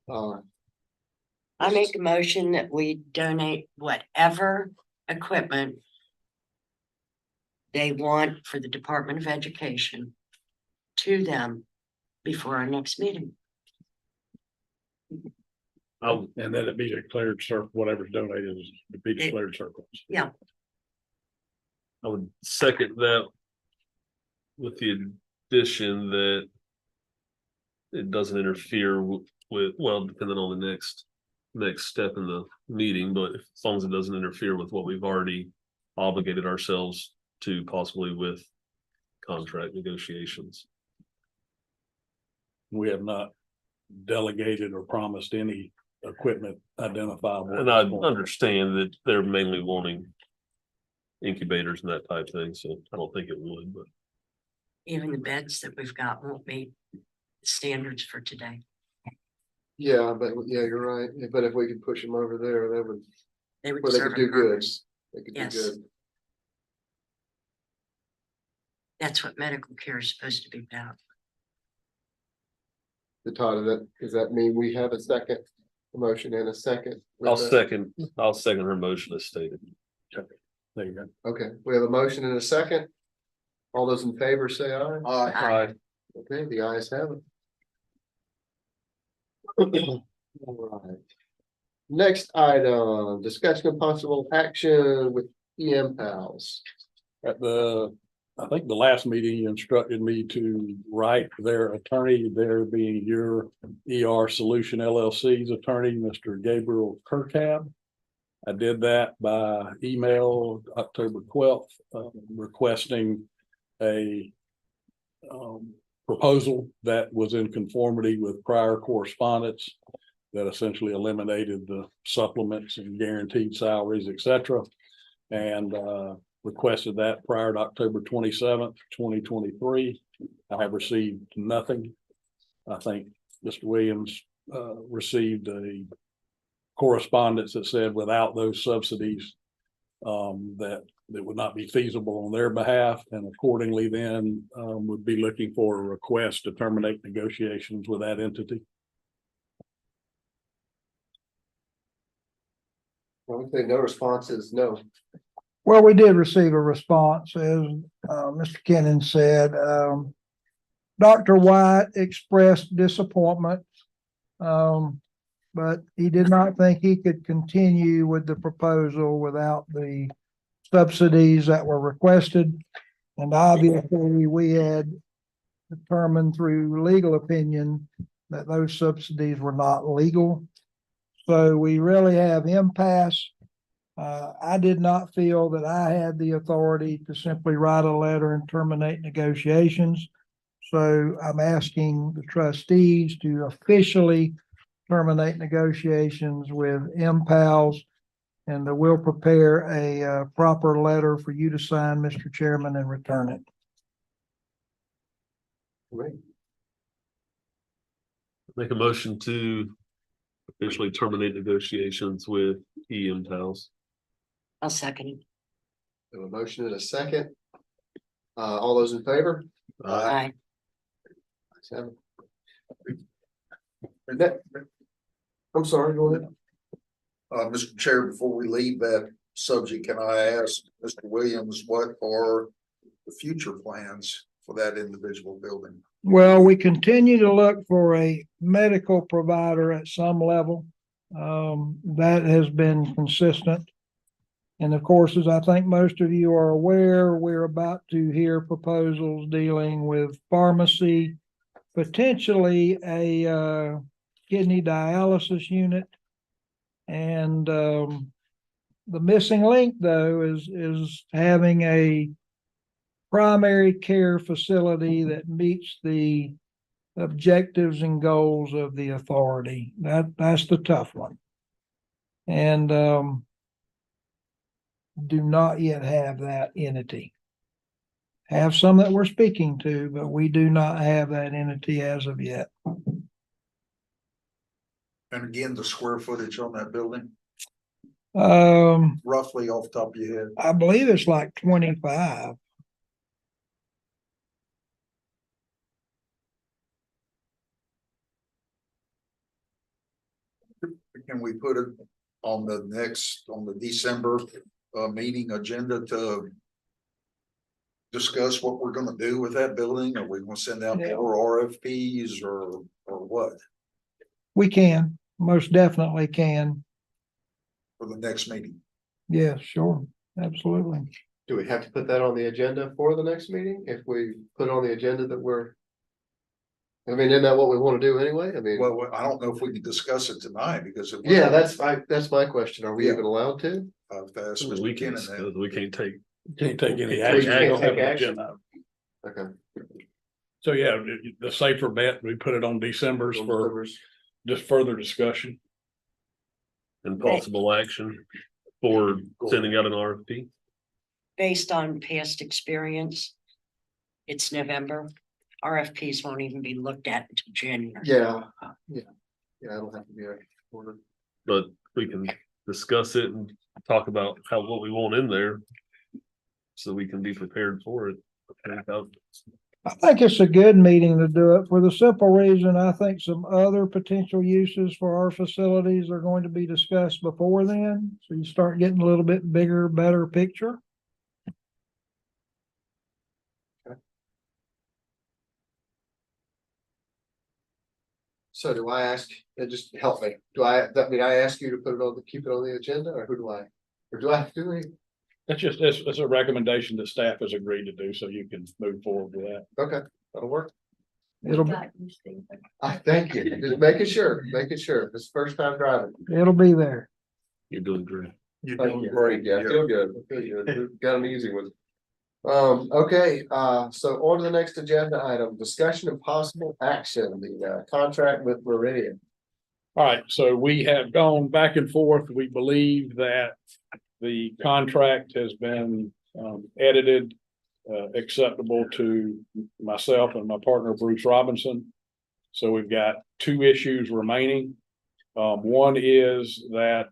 Well, I make a motion that we donate whatever equipment they want for the Department of Education to them before our next meeting. And then it'd be declared whatever's donated is to be declared surplus. I would second that with the addition that it doesn't interfere with, well, depending on the next step in the meeting, but as long as it doesn't interfere with what we've already obligated ourselves to, possibly with contract negotiations. We have not delegated or promised any equipment identifiable. And I understand that they're mainly wanting incubators and that type of thing, so I don't think it would, but. Even the beds that we've got won't meet the standards for today. Yeah, but yeah, you're right. But if we could push them over there, that would, They would where they serve could a do good. purpose. They could do Yes. good. That's what medical care is supposed to be about. The Todd, does that mean we have a second motion and a second? with I'll that? I'll second her motion as stated. There you go. Okay, we have a motion and a second. All those in favor say aye. Aye. Okay, the ayes have it. All right. Next item, discussion of possible action with EM Pals. At I think the last meeting you instructed me to write their attorney, there being your ER Solution LLC's attorney, Mr. Gabriel Kirkhab. I did that by email October 12th, requesting a proposal that was in conformity with prior correspondence that essentially eliminated the supplements and guaranteed salaries, et cetera. And requested that prior to October 27th, 2023. I have received nothing. I think Mr. Williams received a correspondence that said without those subsidies, that it would not be feasible on their behalf, and accordingly then would be looking for a request to terminate negotiations with that entity. I would say no response is no. Well, we did receive a response, as Mr. Kennan said. Dr. White expressed disappointment, but he did not think he could continue with the proposal without the subsidies that were requested. And obviously, we had determined through legal opinion that those subsidies were not legal. So we really have impasse. I did not feel that I had the authority to simply write a letter and terminate negotiations. So I'm asking the trustees to officially terminate negotiations with MPALS, and we'll prepare a proper letter for you to sign, Mr. Chairman, and return it. Great. Make a motion to officially terminate negotiations with EM Pals. I'll second it. We have a motion and a second. All those in favor? Aye. Ayes have it. I'm sorry, go ahead. Mr. Chair, before we leave that subject, can I ask Mr. Williams, what are the future plans for that individual building? Well, we continue to look for a medical provider at some level. That has been consistent. And of course, as I think most of you are aware, we're about to hear proposals dealing with pharmacy, potentially a kidney dialysis unit. And the missing link, though, is having a primary care facility that meets the objectives and goals of the authority. That's the tough one. And do not yet have that entity. Have some that we're speaking to, but we do not have that entity as of yet. And again, the square footage on that building, roughly off the top of your head. I believe it's like 25. Can we put it on the December meeting agenda to discuss what we're gonna do with that building? Are we gonna send out Yeah. more RFPs or what We can, most definitely can. for the next meeting? Yes, sure, absolutely. Do we have to put that on the agenda for the next meeting? If we put on the agenda that I mean, isn't that what we want to do anyway? I mean, Well, I don't know if we can discuss it tonight because it. yeah, that's my question. Are we Yeah. even allowed to? That's We Mr. can't, Kennan. we can't take. Can't take any We action. can't We don't have take an action. agenda. Okay. So yeah, the safer bet, we put it on December's for just further discussion. And possible action for sending out an RFP. Based on past experience, it's November. RFPs won't even be looked at until January. Yeah, Yeah, it'll have to be a order. but we can discuss it and talk about what we want in there. So we can be prepared for it. I think it's a good meeting to do it for the simple reason, I think some other potential uses for our facilities are going to be discussed before then. So you start getting a little bit bigger, better picture. So do I ask, just help me, I ask you to put it on, keep it on the agenda, or who do I? Or do I have to do it? It's a recommendation that staff has agreed to do, so you can move forward with that. Okay, that'll work. It'll, I thank you, just making sure, This is first time driving. it'll be there. You're doing great. Thank you. Great, yeah, I feel good. We've got an easy one. Okay, so on to the next agenda item, discussion and possible action, the contract with Meridian. All right, so we have gone back and forth. We believe that the contract has been edited, acceptable to myself and my partner Bruce Robinson. So we've got two issues remaining. One is that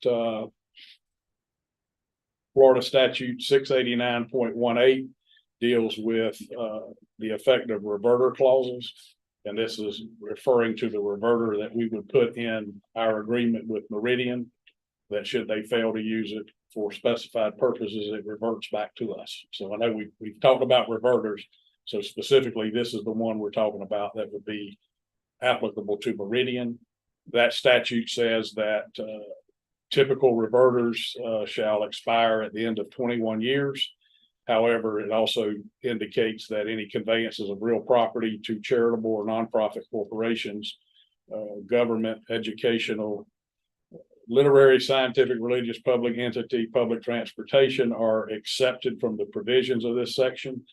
Florida statute 689.18 deals with the effect of reverter clauses. And this is referring to the reverter that we would put in our agreement with Meridian, that should they fail to use it for specified purposes, it reverts back to us. So I know we've talked about reverters. So specifically, this is the one we're talking about that would be applicable to Meridian. That statute says that typical reverters shall expire at the end of 21 years. However, it also indicates that any conveyances of real property to charitable or nonprofit corporations, government, educational, literary, scientific, religious, public entity, public transportation are accepted from the provisions of this section.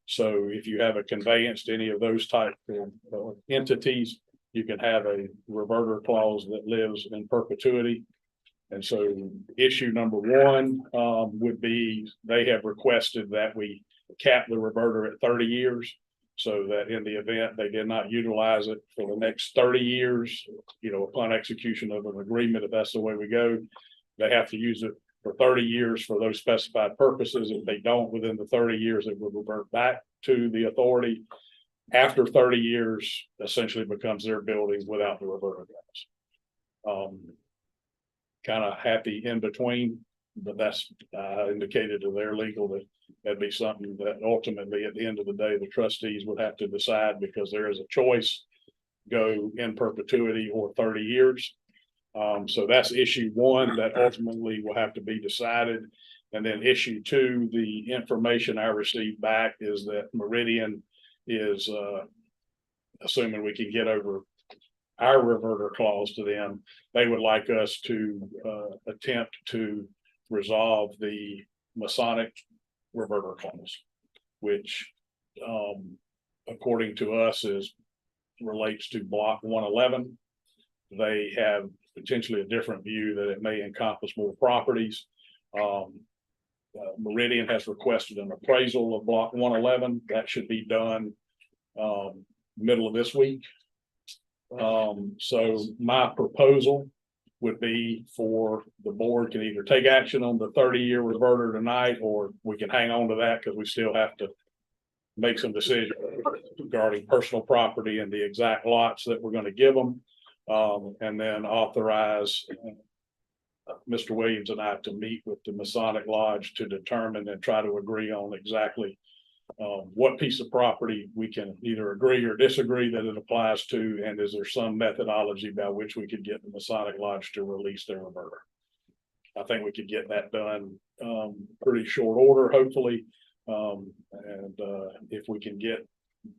So if you have a conveyance to any of those type of entities, you can have a reverter clause that lives in perpetuity. And so issue number one would be, they have requested that we cap the reverter at 30 years. So that in the event they did not utilize it for the next 30 years, upon execution of an agreement, if that's the way we go, they have to use it for 30 years for those specified purposes. If they don't within the 30 years, it will revert back to the authority. After 30 years, essentially becomes their building without the reverter clause. Kind of happy in between, but that's indicated to their legal that that'd be something that ultimately at the end of the day, the trustees would have to decide, because there is a choice, go in perpetuity or 30 years. So that's issue one that ultimately will have to be decided. And then issue two, the information I received back is that Meridian is assuming we can get over our reverter clause to them, they would like us to attempt to resolve the Masonic reverter clause, which according to us relates to block 111. They have potentially a different view that it may encompass more properties. Meridian has requested an appraisal of block 111. That should be done middle of this week. So my proposal would be for the board can either take action on the 30-year reverter tonight, or we can hang on to that because we still have to make some decisions regarding personal property and the exact lots that we're going to give them. And then authorize Mr. Williams and I to meet with the Masonic Lodge to determine and try to agree on exactly what piece of property we can either agree or disagree that it applies to, and is there some methodology by which we could get the Masonic Lodge to release their reverter. I think we could get that done pretty short order, hopefully. And if we can get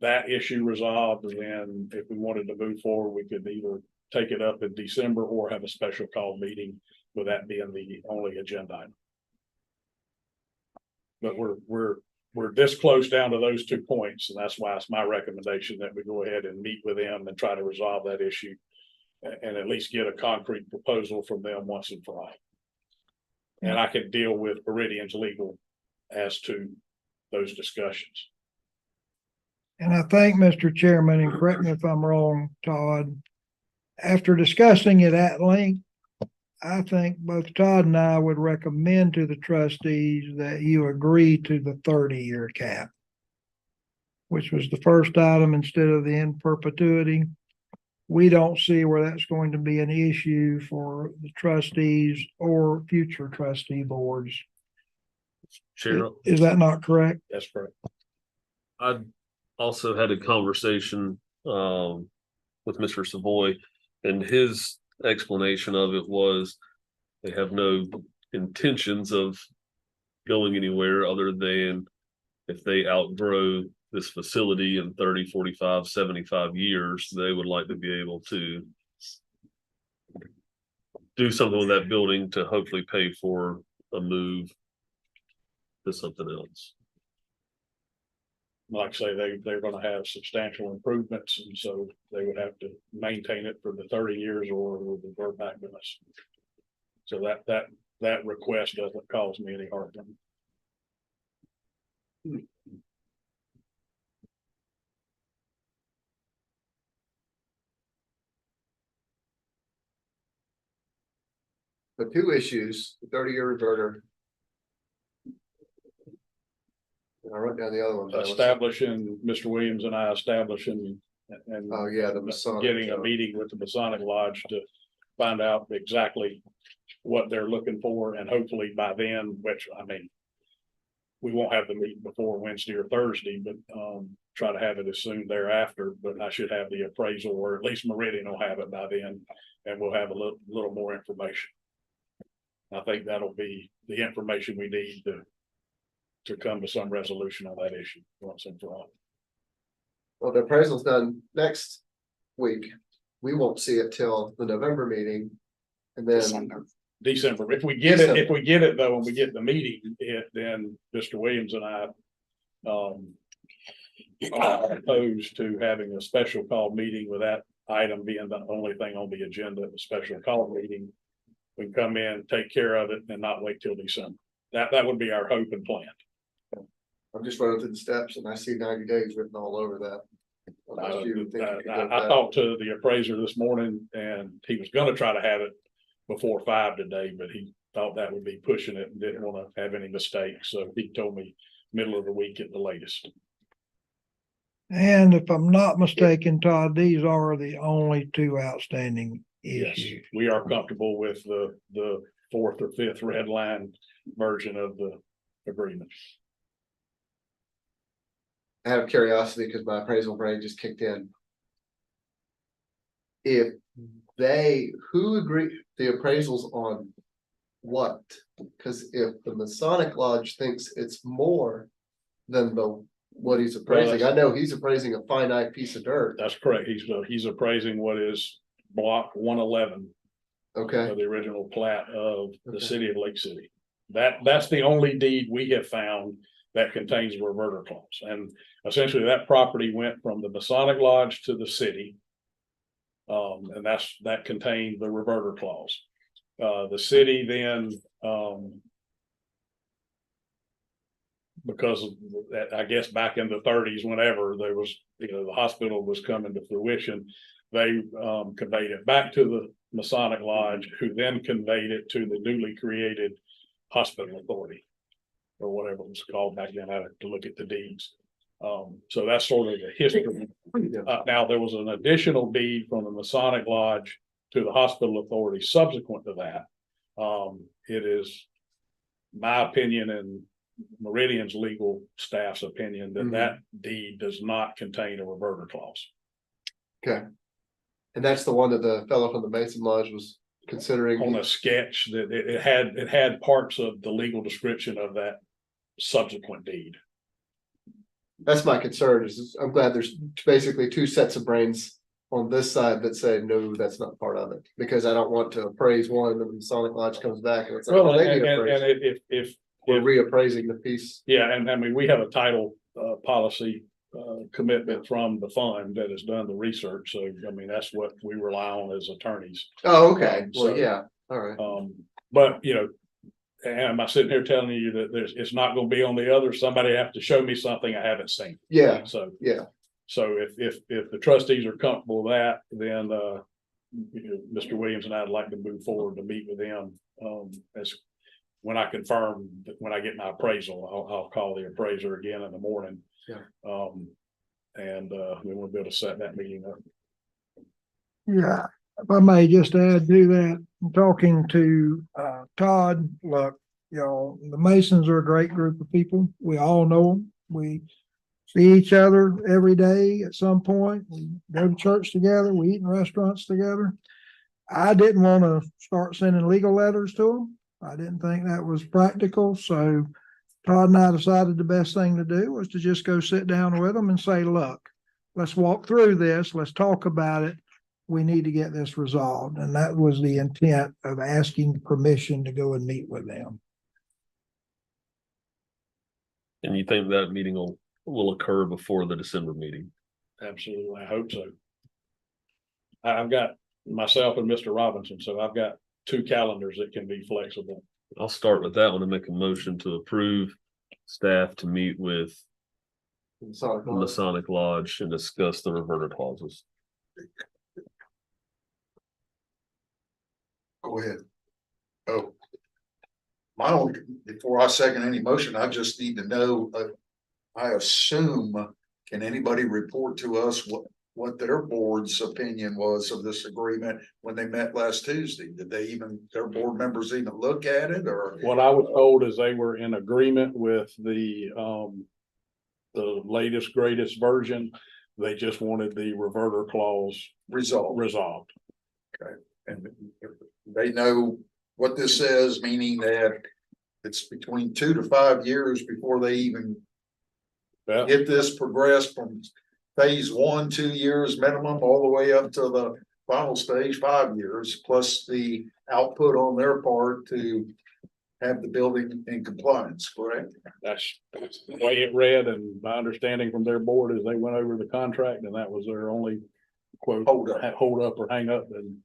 that issue resolved, then if we wanted to move forward, we could either take it up in December or have a special call meeting, with that being the only agenda item. But we're this close down to those 2 points, and that's why it's my recommendation that we go ahead and meet with them and try to resolve that issue, and at least get a concrete proposal from them once and for all. And I can deal with Meridian's legal as to those discussions. And I think, Mr. Chairman, and correct me if I'm wrong, Todd, after discussing it at length, I think both Todd and I would recommend to the trustees that you agree to the 30-year cap, which was the first item instead of the in perpetuity. We don't see where that's going to be an issue for the trustees or future trustee boards. Chair, Is that not correct? That's correct. I also had a conversation with Mr. Savoy, and his explanation of it was they have no intentions of going anywhere other than if they outgrow this facility in 30, 45, 75 years, they would like to be able to do something with that building to hopefully pay for a move to something else. Like I say, they're gonna have substantial improvements, and so they would have to maintain it for the 30 years or it would revert back to us. So that request doesn't cause me any heartburn. The two issues, the 30-year reverter. And I wrote down the other one. but I was- Establishing, Mr. Williams and I establishing and. Oh, yeah, the Masonic. Getting a meeting with the Masonic Lodge to find out exactly what they're looking for, and hopefully by then, which, I mean, we won't have the meeting before Wednesday or Thursday, but try to have it as soon thereafter, but I should have the appraisal, or at least Meridian will have it by then, and we'll have a little more information. I think that'll be the information we need to come to some resolution on that issue once and for all. Well, the appraisal's done next week. We won't see it till the November meeting. And then, December. If we get it though, when we get the meeting, then Mr. Williams and I are opposed to having a special call meeting with that item being the only thing on the agenda, a special call meeting. We can come in, take care of it, and not wait till December. That would be our hope and plan. I'm just running through the steps and I see 90 days written all over that. Unless you think you could go with I that. talked to the appraiser this morning, and he was gonna try to have it before 5 today, but he thought that would be pushing it and didn't want to have any mistakes. So he told me middle of the week at the latest. And if I'm not mistaken, Todd, these are the only two outstanding Yes, issues. we are comfortable with the fourth or fifth red line version of the agreement. I have curiosity because my appraisal brain just kicked in. If who agree, the appraisals on what? Because if the Masonic Lodge thinks it's more than what he's appraising, I know he's appraising a finite piece of dirt. That's correct. He's appraising what is block 111 Okay, of the original plat of the Okay. city of Lake City. That's the only deed we have found that contains a reverter clause. And essentially that property went from the Masonic Lodge to the city. And that contained the reverter clause. The city then, because of that, I guess back in the 30s, whenever there was, the hospital was coming to fruition, they conveyed it back to the Masonic Lodge, who then conveyed it to the newly created hospital authority, or whatever it was called back then. I had to look at the deeds. So that's sort of the history. Now, there was an additional deed from the Masonic Lodge to the hospital authority subsequent to that. It is my opinion and Meridian's legal staff's opinion that that deed does not contain a reverter clause. okay. And that's the one that the fellow from the Mason Lodge was considering. On a sketch that it had parts of the legal description of that subsequent deed. That's my concern is I'm glad there's basically two sets of brains on this side that say, no, that's not part of it. Because I don't want to appraise one and the Masonic Lodge comes back and it's like, Well, well, they and need appraised. if We're reappraising the piece. yeah, and I mean, we have a title policy commitment from the fund that has done the research. So, I mean, that's what we rely on as attorneys. Oh, okay. Well, So- yeah, all right. But am I sitting here telling you that it's not gonna be on the other? Somebody have to show me something I haven't seen. Yeah, So, yeah. so if the trustees are comfortable with that, then Mr. Williams and I'd like to move forward to meet with them, as when I confirm, when I get my appraisal, I'll call the appraiser again in the morning. Yeah. And we will be able to set that meeting up. Yeah, if I may just add to that, I'm talking to Todd, look, the Masons are a great group of people. We all know them. We see each other every day at some point. We go to church together. We eat in restaurants together. I didn't want to start sending legal letters to them. I didn't think that was practical. So Todd and I decided the best thing to do was to just go sit down with them and say, look, let's walk through this. Let's talk about it. We need to get this resolved. And that was the intent of asking permission to go and meet with them. And you think that meeting will occur before the December meeting? Absolutely, I hope so. I've got myself and Mr. Robinson, so I've got two calendars that can be flexible. I'll start with that one and make a motion to approve staff to meet with Masonic Lodge and discuss the reverter clauses. Go ahead. Oh. My own, before I second any motion, I just need to know, I assume, can anybody report to us what their board's opinion was of this agreement when they met last Tuesday? Did their board members even look at it, or? What I was told is they were in agreement with the latest, greatest version. They just wanted the reverter clause resolved. Okay, and they know what this says, meaning that it's between 2 to 5 years before they even get this progressed from phase 1, 2 years minimum, all the way up to the final stage, 5 years, plus the output on their part to have the building in compliance, correct? That's the way it read, and my understanding from their board is they went over the contract and that was their only quote, hold up or hang up, and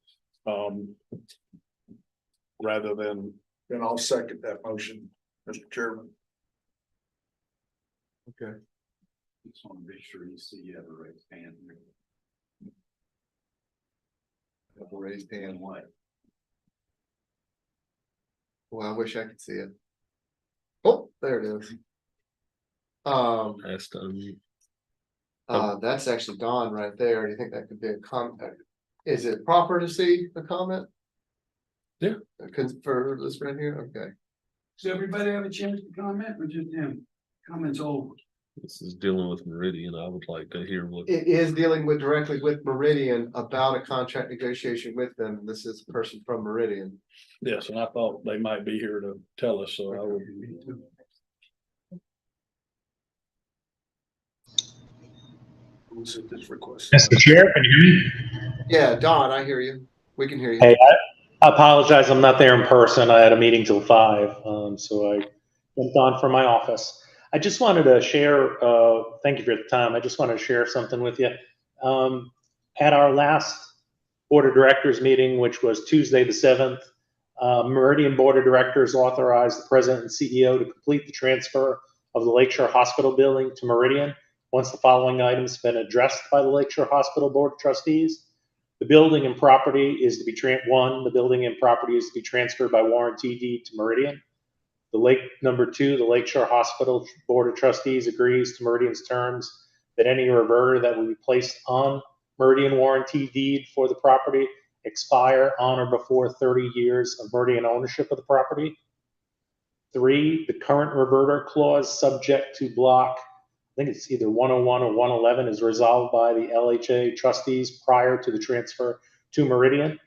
rather than. Then I'll second that motion, Mr. Chairman. Okay. Just want to make sure you see you have a raised hand. Have a raised hand. What? Well, I wish I could see it. Oh, there it is. Last time. That's actually Dawn right there. Do you think that could be a comment? Is it proper to see the comment? Yeah. For this right here, okay. Does everybody have a chance to comment, or just him? Comments over. This is dealing with Meridian. I would like to hear what. It is dealing directly with Meridian about a contract negotiation with them. This is a person from Meridian. Yes, and I thought they might be here to tell us, so I would. Who's at this request? Mr. Chair, can you hear me? Yeah, Don, I hear you. We can hear you. Hey, I apologize. I'm not there in person. I had a meeting till 5, so I jumped on from my office. I just wanted to share, thank you for the time. I just wanted to share something with you. At our last Board of Directors meeting, which was Tuesday the 7th, Meridian Board of Directors authorized the President and CEO to complete the transfer of the Lakeshore Hospital building to Meridian once the following items have been addressed by the Lakeshore Hospital Board of Trustees. The building and property is to be the building and property is to be transferred by warranty deed to Meridian. Number 2, the Lakeshore Hospital Board of Trustees agrees to Meridian's terms that any reverter that will be placed on Meridian warranty deed for the property expire on or before 30 years of Meridian ownership of the property. 3, the current reverter clause subject to block, I think it's either 101 or 111, is resolved by the LHA trustees prior to the transfer to Meridian.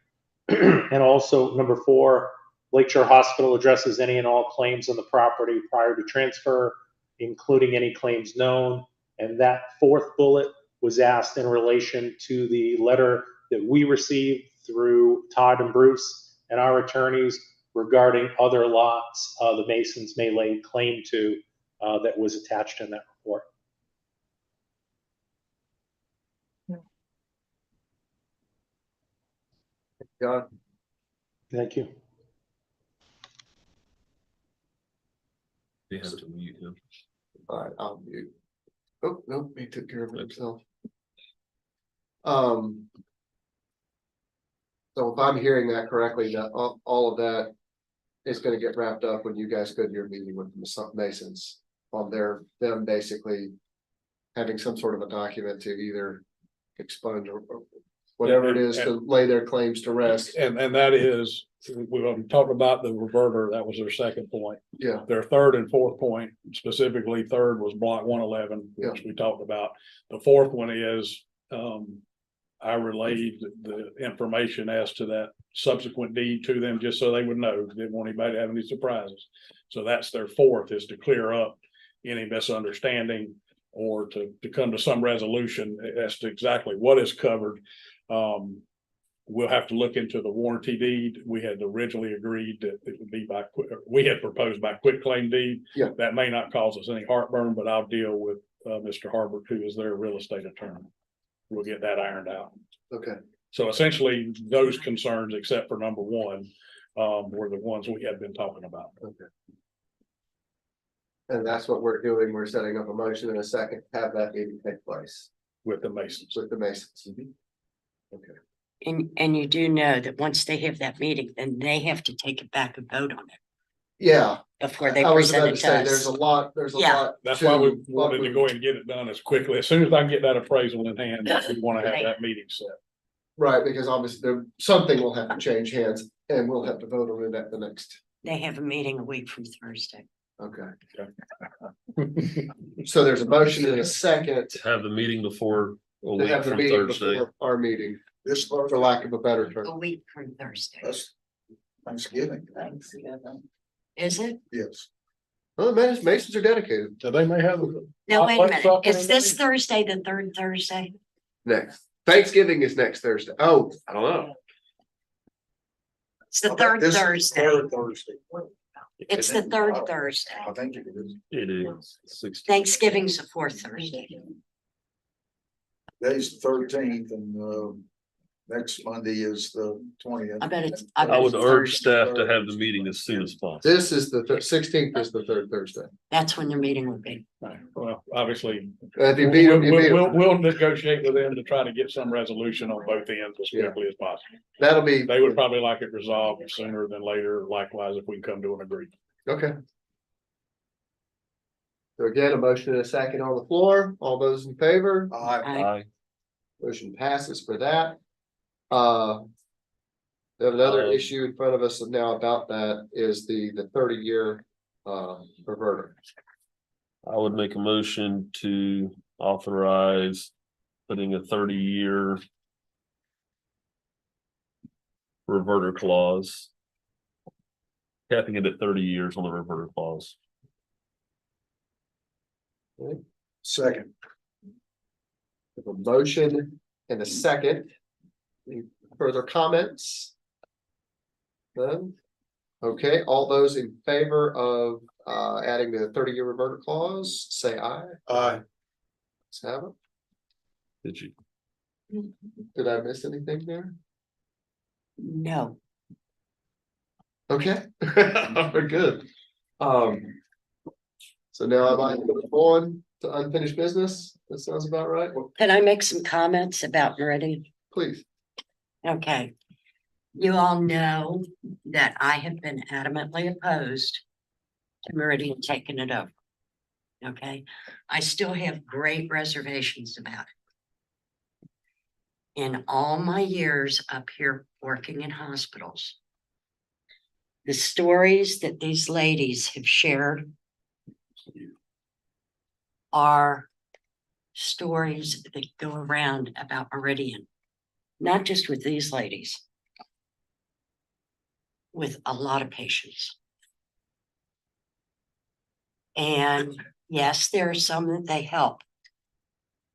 And also number 4, Lakeshore Hospital addresses any and all claims on the property prior to transfer, including any claims known. And that 4th bullet was asked in relation to the letter that we received through Todd and Bruce and our attorneys regarding other lots the Masons may lay claim to that was attached in that report. John? Thank you. You have to mute him. All right, I'll mute. Oh, nope, he took care of it himself. So if I'm hearing that correctly, that all of that is gonna get wrapped up when you guys go to your meeting with the Masons on them basically having some sort of a document to either expunge or whatever it is to lay their claims to rest. And that is, we've talked about the reverter, that was their second point. Yeah, Their third and fourth point, specifically third was block 111, which we talked about. The fourth one is, I relayed the information as to that subsequent deed to them, just so they would know, didn't want anybody to have any surprises. So that's their fourth, is to clear up any misunderstanding or to come to some resolution as to exactly what is covered. We'll have to look into the warranty deed. We had originally agreed that it would be we had proposed by quitclaim deed. Yeah. That may not cause us any heartburn, but I'll deal with Mr. Harbert, who is their real estate attorney. We'll get that ironed out. okay, So essentially, those concerns, except for number one, were the ones we had been talking about. okay. And that's what we're doing. We're setting up a motion in a second, to have that meeting take place With the Masons. with the Masons. Okay, And you do know that once they have that meeting, then they have to take it back and vote on it yeah. before they I was present about it to to say, there's us. a lot, there's a Yeah. lot. That's why we to wanted to go ahead and get it done as quickly. As soon as I can get that appraisal in hand, we want to have Right. that meeting set. Right, because obviously something will have to change hands and we'll have to vote on it at the next. They have a meeting a week from Thursday. Okay. So there's a motion in a second Have the meeting before a to week have the from meeting Thursday. before our meeting, This for Thursday, lack of a better term. A week from Thursday. that's Thanksgiving, Is it? yes. Well, the Masons are dedicated. So they may have. No, wait a Let's minute. talk Is in the this meeting. Thursday, the third Thursday? Next, Thanksgiving is next Thursday. Oh, I don't know. It's the Okay, third this is Thursday. Third Thursday. It's the third Thursday. I think it is. It is 16. Thanksgiving's the fourth Thursday. Today's the 13th and, next Monday is the 20th. I bet it's. I bet would it's urge Thursday. staff to have the meeting as soon as possible. This is the 16th is the third Thursday. That's when their meeting would be. Well, obviously, If you beat them, you beat them. we'll negotiate with them to try to get some resolution on both ends as Yeah. quickly as possible. That'll be, They would probably like it resolved sooner than later, likewise, if we can come to an agreement. okay. So again, a motion and a second on the floor. All those in favor? Aye. Motion passes for that. We have another issue in front of us now about that is the 30-year reverter. I would make a motion to authorize putting a 30-year reverter clause. Capping it at 30 years on the reverter clause. Second, We have a motion and a second. Any further comments? None? Okay, all those in favor of adding the 30-year reverter clause, say aye. aye. Let's have it. Did you? Did I miss anything there? No. Okay, we're good. So now I'd like to move on to unfinished business. That sounds about right. Can I make some comments about Meridian? Please. Okay. You all know that I have been adamantly opposed to Meridian taking it over. Okay, I still have great reservations about it. In all my years up here working in hospitals, the stories that these ladies have shared are stories that go around about Meridian, not just with these ladies, with a lot of patients. And yes, there are some that they help.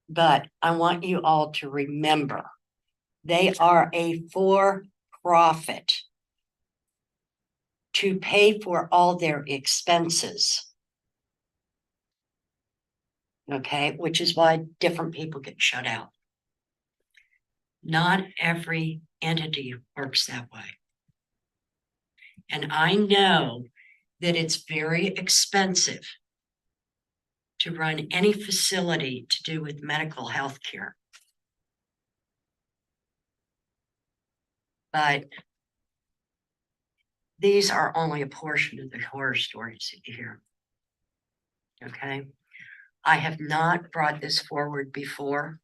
But I want you all to remember, they are a for-profit to pay for all their expenses. Okay, which is why different people get shut out. Not every entity works that way. And I know that it's very expensive to run any facility to do with medical health care. But these are only a portion of the horror stories that you hear. Okay? I have not brought this forward before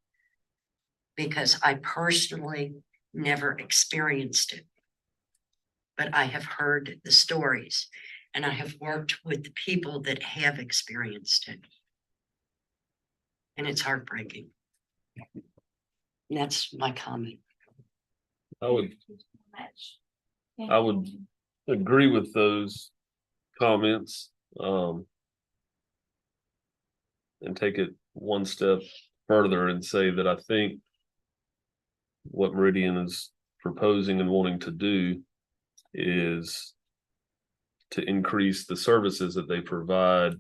because I personally never experienced it. But I have heard the stories and I have worked with the people that have experienced it. And it's heartbreaking. And that's my comment. I would agree with those comments. And take it one step further and say that I think what Meridian is proposing and wanting to do is to increase the services that they provide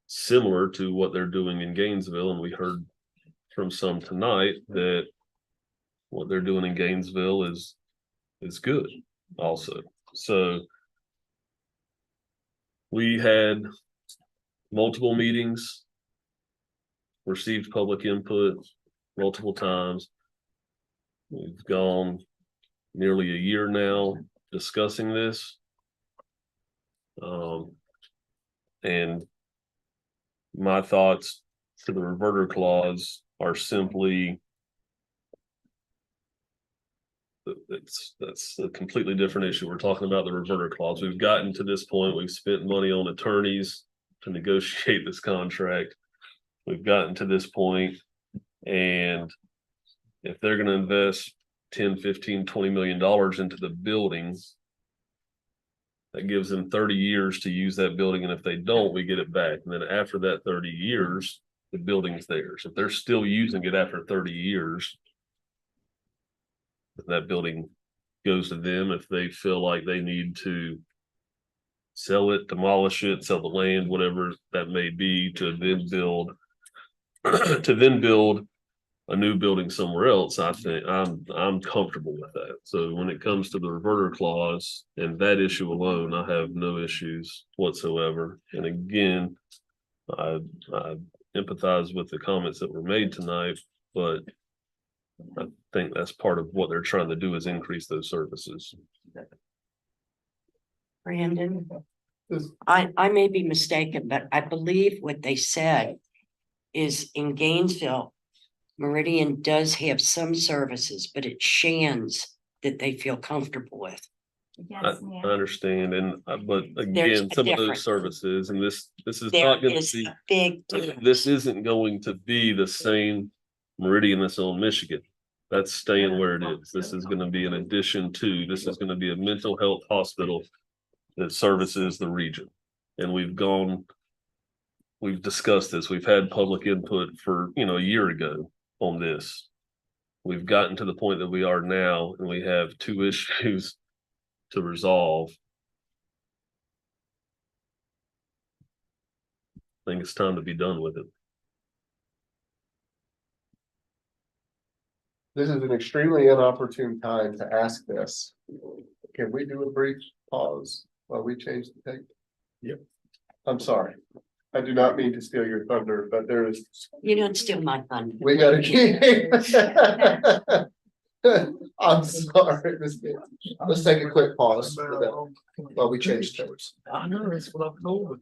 similar to what they're doing in Gainesville. And we heard from some tonight that what they're doing in Gainesville is good also. So we had multiple meetings, received public input multiple times. We've gone nearly a year now discussing this. And my thoughts to the reverter clause are simply that's a completely different issue. We're talking about the reverter clause. We've gotten to this point. We've spent money on attorneys to negotiate this contract. We've gotten to this point, and if they're going to invest 10, 15, $20 million into the buildings, that gives them 30 years to use that building. And if they don't, we get it back. And then after that 30 years, the building's theirs. If they're still using it after 30 years, that building goes to them. If they feel like they need to sell it, demolish it, sell the land, whatever that may be, to then build a new building somewhere else, I think I'm comfortable with that. So when it comes to the reverter clause and that issue alone, I have no issues whatsoever. And again, I empathize with the comments that were made tonight, but I think that's part of what they're trying to do is increase those services. Brandon, I may be mistaken, but I believe what they said is in Gainesville, Meridian does have some services, but it's Shands that they feel comfortable with. I understand, and but There's again, a some of difference. those services, and this is There not going is to be a big difference. this isn't going to be the same Meridian that's on Michigan. That's staying where it is. This is going to be an addition to. This is going to be a mental health hospital that services the region, and we've discussed this. We've had public input for a year ago on this. We've gotten to the point that we are now, and we have two issues to resolve. I think it's time to be done with it. This is an extremely inopportune time to ask this. Can we do a brief pause while we change the tape? Yep. I'm sorry. I do not mean to steal your thunder, but there is. You don't steal my thunder. We gotta keep. I'm sorry. Let's take a quick pause for that while we change tapes. I know, that's what I've told.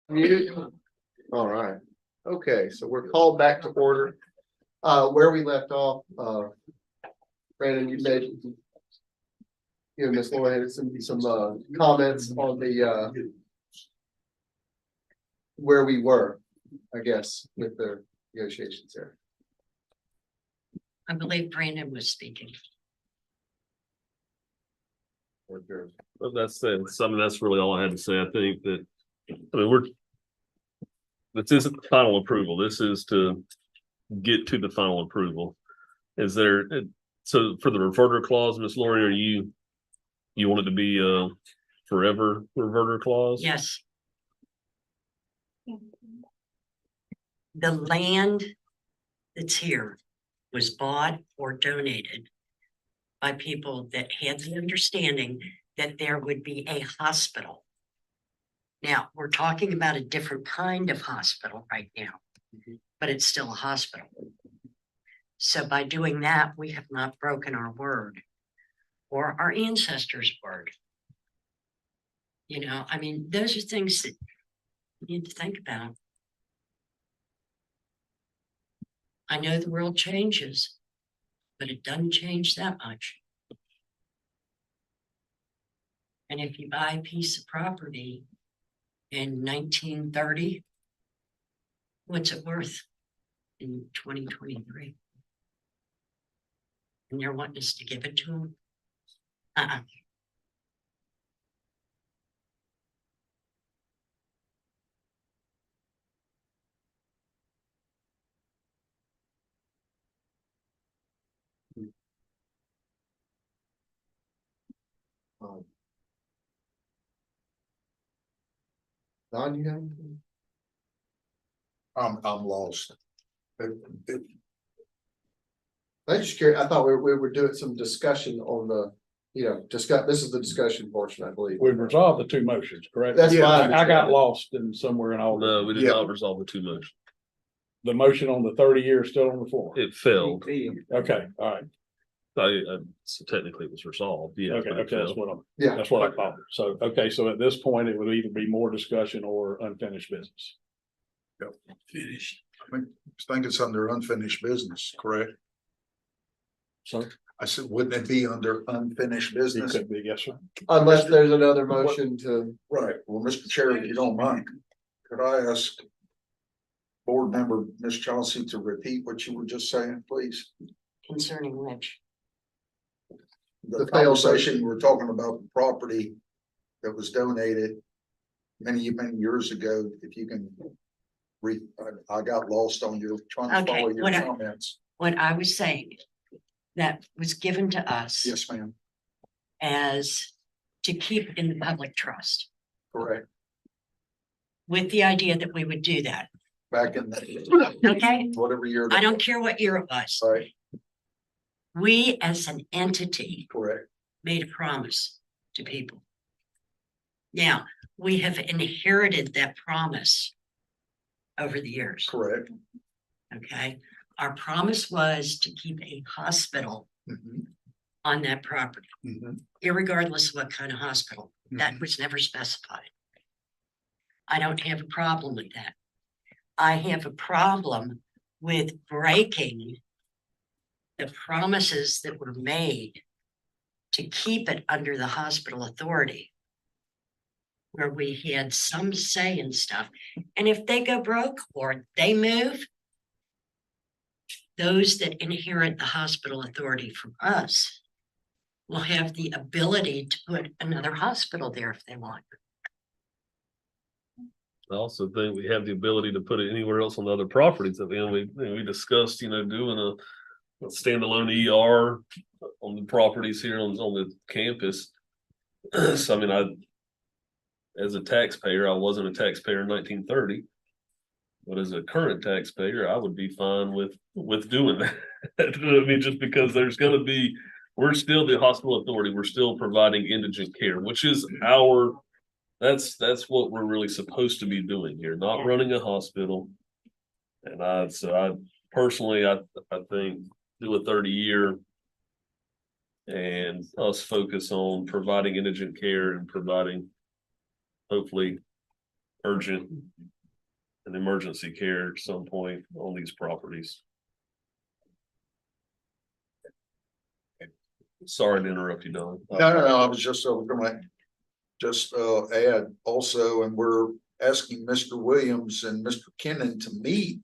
Muted. All right. Okay, so we're called back to order. Where we left off, Brandon, you said you and Ms. Laura had some comments on the where we were, I guess, with the negotiations there. I believe Brandon was speaking. But that's it. I mean, that's really all I had to say. I think that, I mean, this isn't the final approval. This is to get to the final approval. Is there, so for the reverter clause, Ms. Lori, are you want it to be a forever reverter clause? Yes. The land that's here was bought or donated by people that had the understanding that there would be a hospital. Now, we're talking about a different kind of hospital right now, but it's still a hospital. So by doing that, we have not broken our word or our ancestors' word. You know, I mean, those are things that you need to think about. I know the world changes, but it doesn't change that much. And if you buy a piece of property in 1930, what's it worth in 2023? And you're wanting us to give it to them? Don, you have anything? I'm lost. I'm just curious. I thought we were doing some discussion on the, this is the discussion portion, I believe. We've resolved the two motions, correct? That's fine. I got lost in somewhere in all. No, we did not resolve the two motions. The motion on the 30 years still on the floor. It failed. Okay, all right. So technically it was resolved. Yeah. Okay, but it okay, that's failed. what I thought. So, okay, so at this point, it would either be more discussion or unfinished business. Finished. I think it's under unfinished business, correct? So I said, wouldn't it be under unfinished it business? could be, yes, sir. Unless there's another motion to, Right. Well, Mr. Chair, if you don't mind, could I ask board member Ms. Chauncey to repeat what you were just saying, please? Concerning which? The conversation, we're talking about the property that was donated many, many years ago. If you can I got lost on your, trying to Okay, follow your what comments. What I was saying, that was given to us Yes, ma'am. as to keep in the public trust, Correct. with the idea that we would do that. Back in the. Okay. Whatever year. I don't care what year it was. Right, We as an entity correct. made a promise to people. Now, we have inherited that promise over the years. Correct. Okay. Our promise was to keep a hospital on that property, irregardless of what kind of hospital. That was never specified. I don't have a problem with that. I have a problem with breaking the promises that were made to keep it under the hospital authority, where we had some say in stuff. And if they go broke or they move, those that inherit the hospital authority from us will have the ability to put another hospital there if they want. I also think we have the ability to put it anywhere else on the other properties. At the end, we discussed, doing a standalone ER on the properties here on the campus. So, I mean, as a taxpayer, I wasn't a taxpayer in 1930. But as a current taxpayer, I would be fine with doing that. I mean, just because we're still the hospital authority. We're still providing indigent care, which is that's what we're really supposed to be doing here, not running a hospital. And I personally, I think do a 30-year and us focus on providing indigent care and providing hopefully urgent and emergency care at some point on these properties. Sorry to interrupt you, Don. No, I was just gonna add also, and we're asking Mr. Williams and Mr. Kennan to meet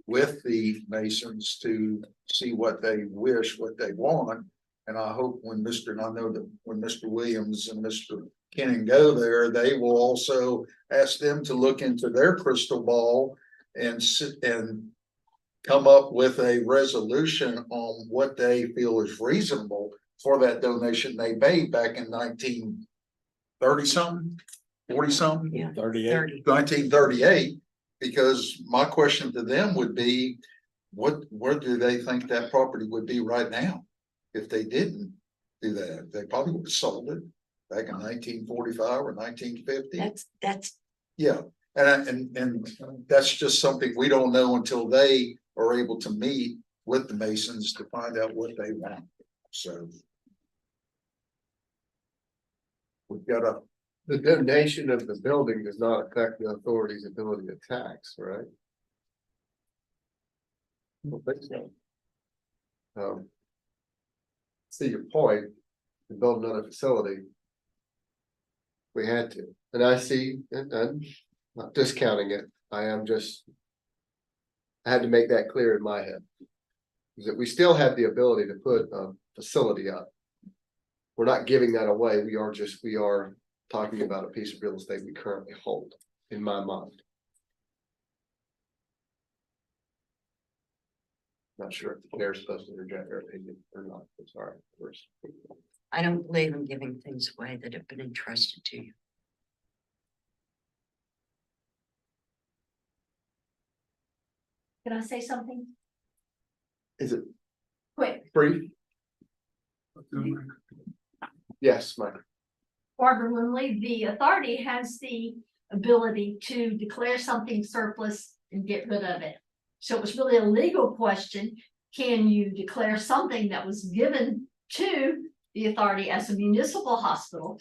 with the Masons to see what they wish, what they want. And I hope and I know that when Mr. Williams and Mr. Kennan go there, they will also ask them to look into their crystal ball and sit and come up with a resolution on what they feel is reasonable for that donation they made back in 1930 something, 40 something. Yeah. 38. 1938, because my question to them would be, where do they think that property would be right now? If they didn't do that, they probably would have sold it back in 1945 or 1950. That's, Yeah, and that's just something we don't know until they are able to meet with the Masons to find out what they want. So we've got The donation of the building does not affect the authority's ability to tax, right? I don't think so. See your point, to build another facility. We had to, and I see, and I'm not discounting it, I had to make that clear in my head. Is that we still have the ability to put a facility up. We're not giving that away, we are talking about a piece of real estate we currently hold, in my mind. Not sure if the chair's supposed to interject their opinion or not, I'm sorry. I don't believe in giving things away that have been entrusted to you. Can I say something Is it quick? brief? Yes, Mike. Barbara Lindley, the authority has the ability to declare something surplus and get rid of it. So it was really a legal question. Can you declare something that was given to the authority as a municipal hospital?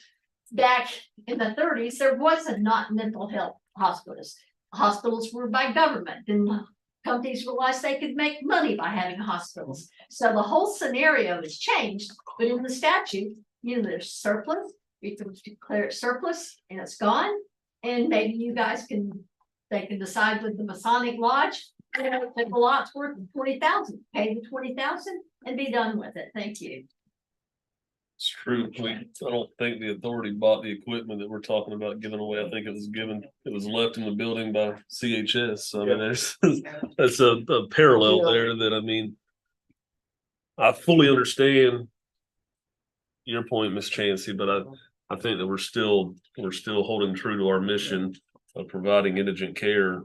Back in the 30s, there wasn't not mental health hospitals. Hospitals were by government. Then companies realized they could make money by having hospitals. So the whole scenario has changed, but in the statute, there's surplus. You can declare it surplus and it's gone. And maybe you guys they can decide with the Masonic Lodge, that the lot's worth 20,000, pay the 20,000 and be done with it. Thank you. It's true. I don't think the authority bought the equipment that we're talking about giving away. I think it was left in the building by CHS. So I mean, that's a parallel there that, I mean, I fully understand your point, Ms. Chancey, but I think that we're still holding true to our mission of providing indigent care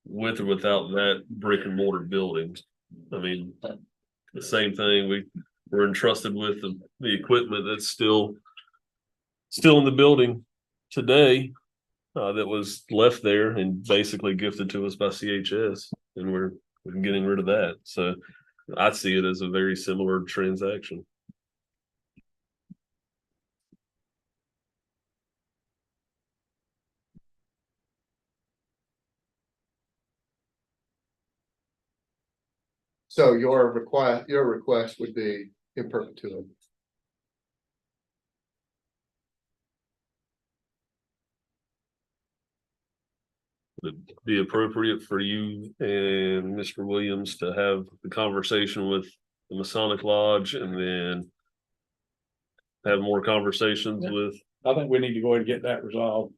with or without that brick and mortar building. I mean, the same thing, we're entrusted with the equipment that's still in the building today, that was left there and basically gifted to us by CHS, and we're getting rid of that. So I see it as a very similar transaction. So your request would be in perpetuity. Would it be appropriate for you and Mr. Williams to have the conversation with the Masonic Lodge and then have more conversations with? I think we need to go ahead and get that resolved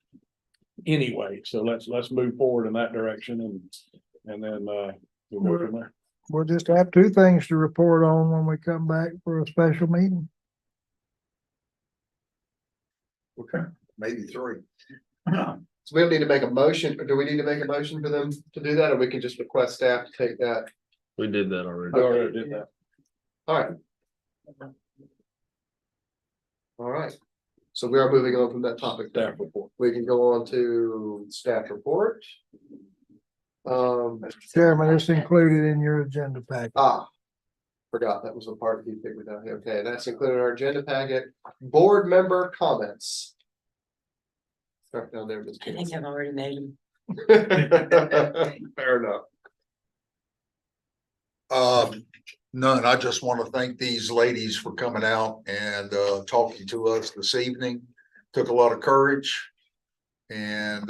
anyway. So let's move forward in that direction and then we'll go from there. We'll just have two things to report on when we come back for a special meeting. okay, maybe three. So we don't need to make a motion, or do we need to make a motion for them to do that, or we can just request staff to take that? We did that already. We already did that. All right. All right. So we are moving on from that topic. Staff report. We can go on to staff report. Chairman, it's included in your agenda packet. Forgot that was a part you picked without. Okay, that's included in our agenda packet. Board member comments. Start down there, Ms. I think Candace. I've already made them. Fair enough. None. I just want to thank these ladies for coming out and talking to us this evening. Took a lot of courage and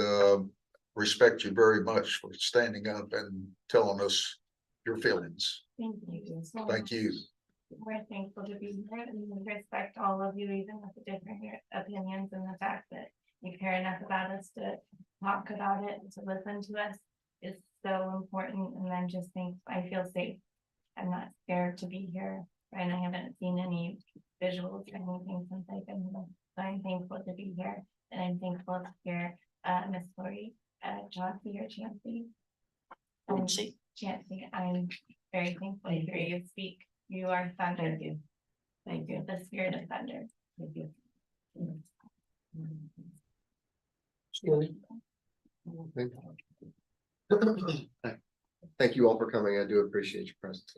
respect you very much for standing up and telling us your feelings. Thank you. so Thank you. much. We're thankful to be here and we respect all of you, even with the different opinions and the fact that you care enough about us to talk about it, and to listen to us is so important. And I'm just think I feel safe. I'm not scared to be here, and I haven't seen any visuals or anything since I've been here. So I'm thankful to be here, and I'm thankful to hear Miss Lori, Chauncey or Chancey. Chancey, I'm very thankful to hear you speak. You are thunder. Thank you. Thank you. The spirit of thunder. Thank you. Thank you all for coming. I do appreciate your presence.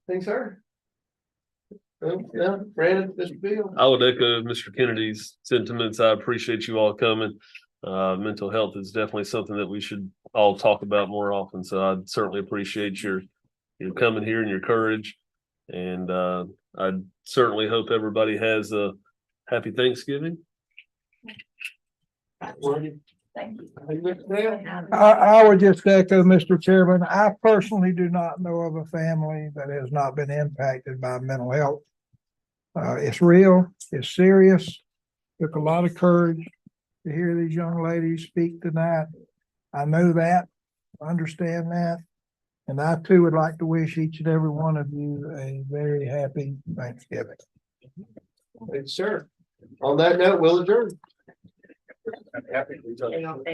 Thanks, sir. Yeah, Brandon, Mr. Beal. I would echo Mr. Kennedy's sentiments. I appreciate you all coming. Mental health is definitely something that we should all talk about more often. So I certainly appreciate your coming here and your courage. And I certainly hope everybody has a happy Thanksgiving. Thank you. I would just echo, Mr. Chairman, I personally do not know of a family that has not been impacted by mental health. It's real, it's serious, took a lot of courage to hear these young ladies speak tonight. I know that, understand that, and I too would like to wish each and every one of you a very happy Thanksgiving. Thanks, sir. On that note, we'll adjourn. Happy to be talking.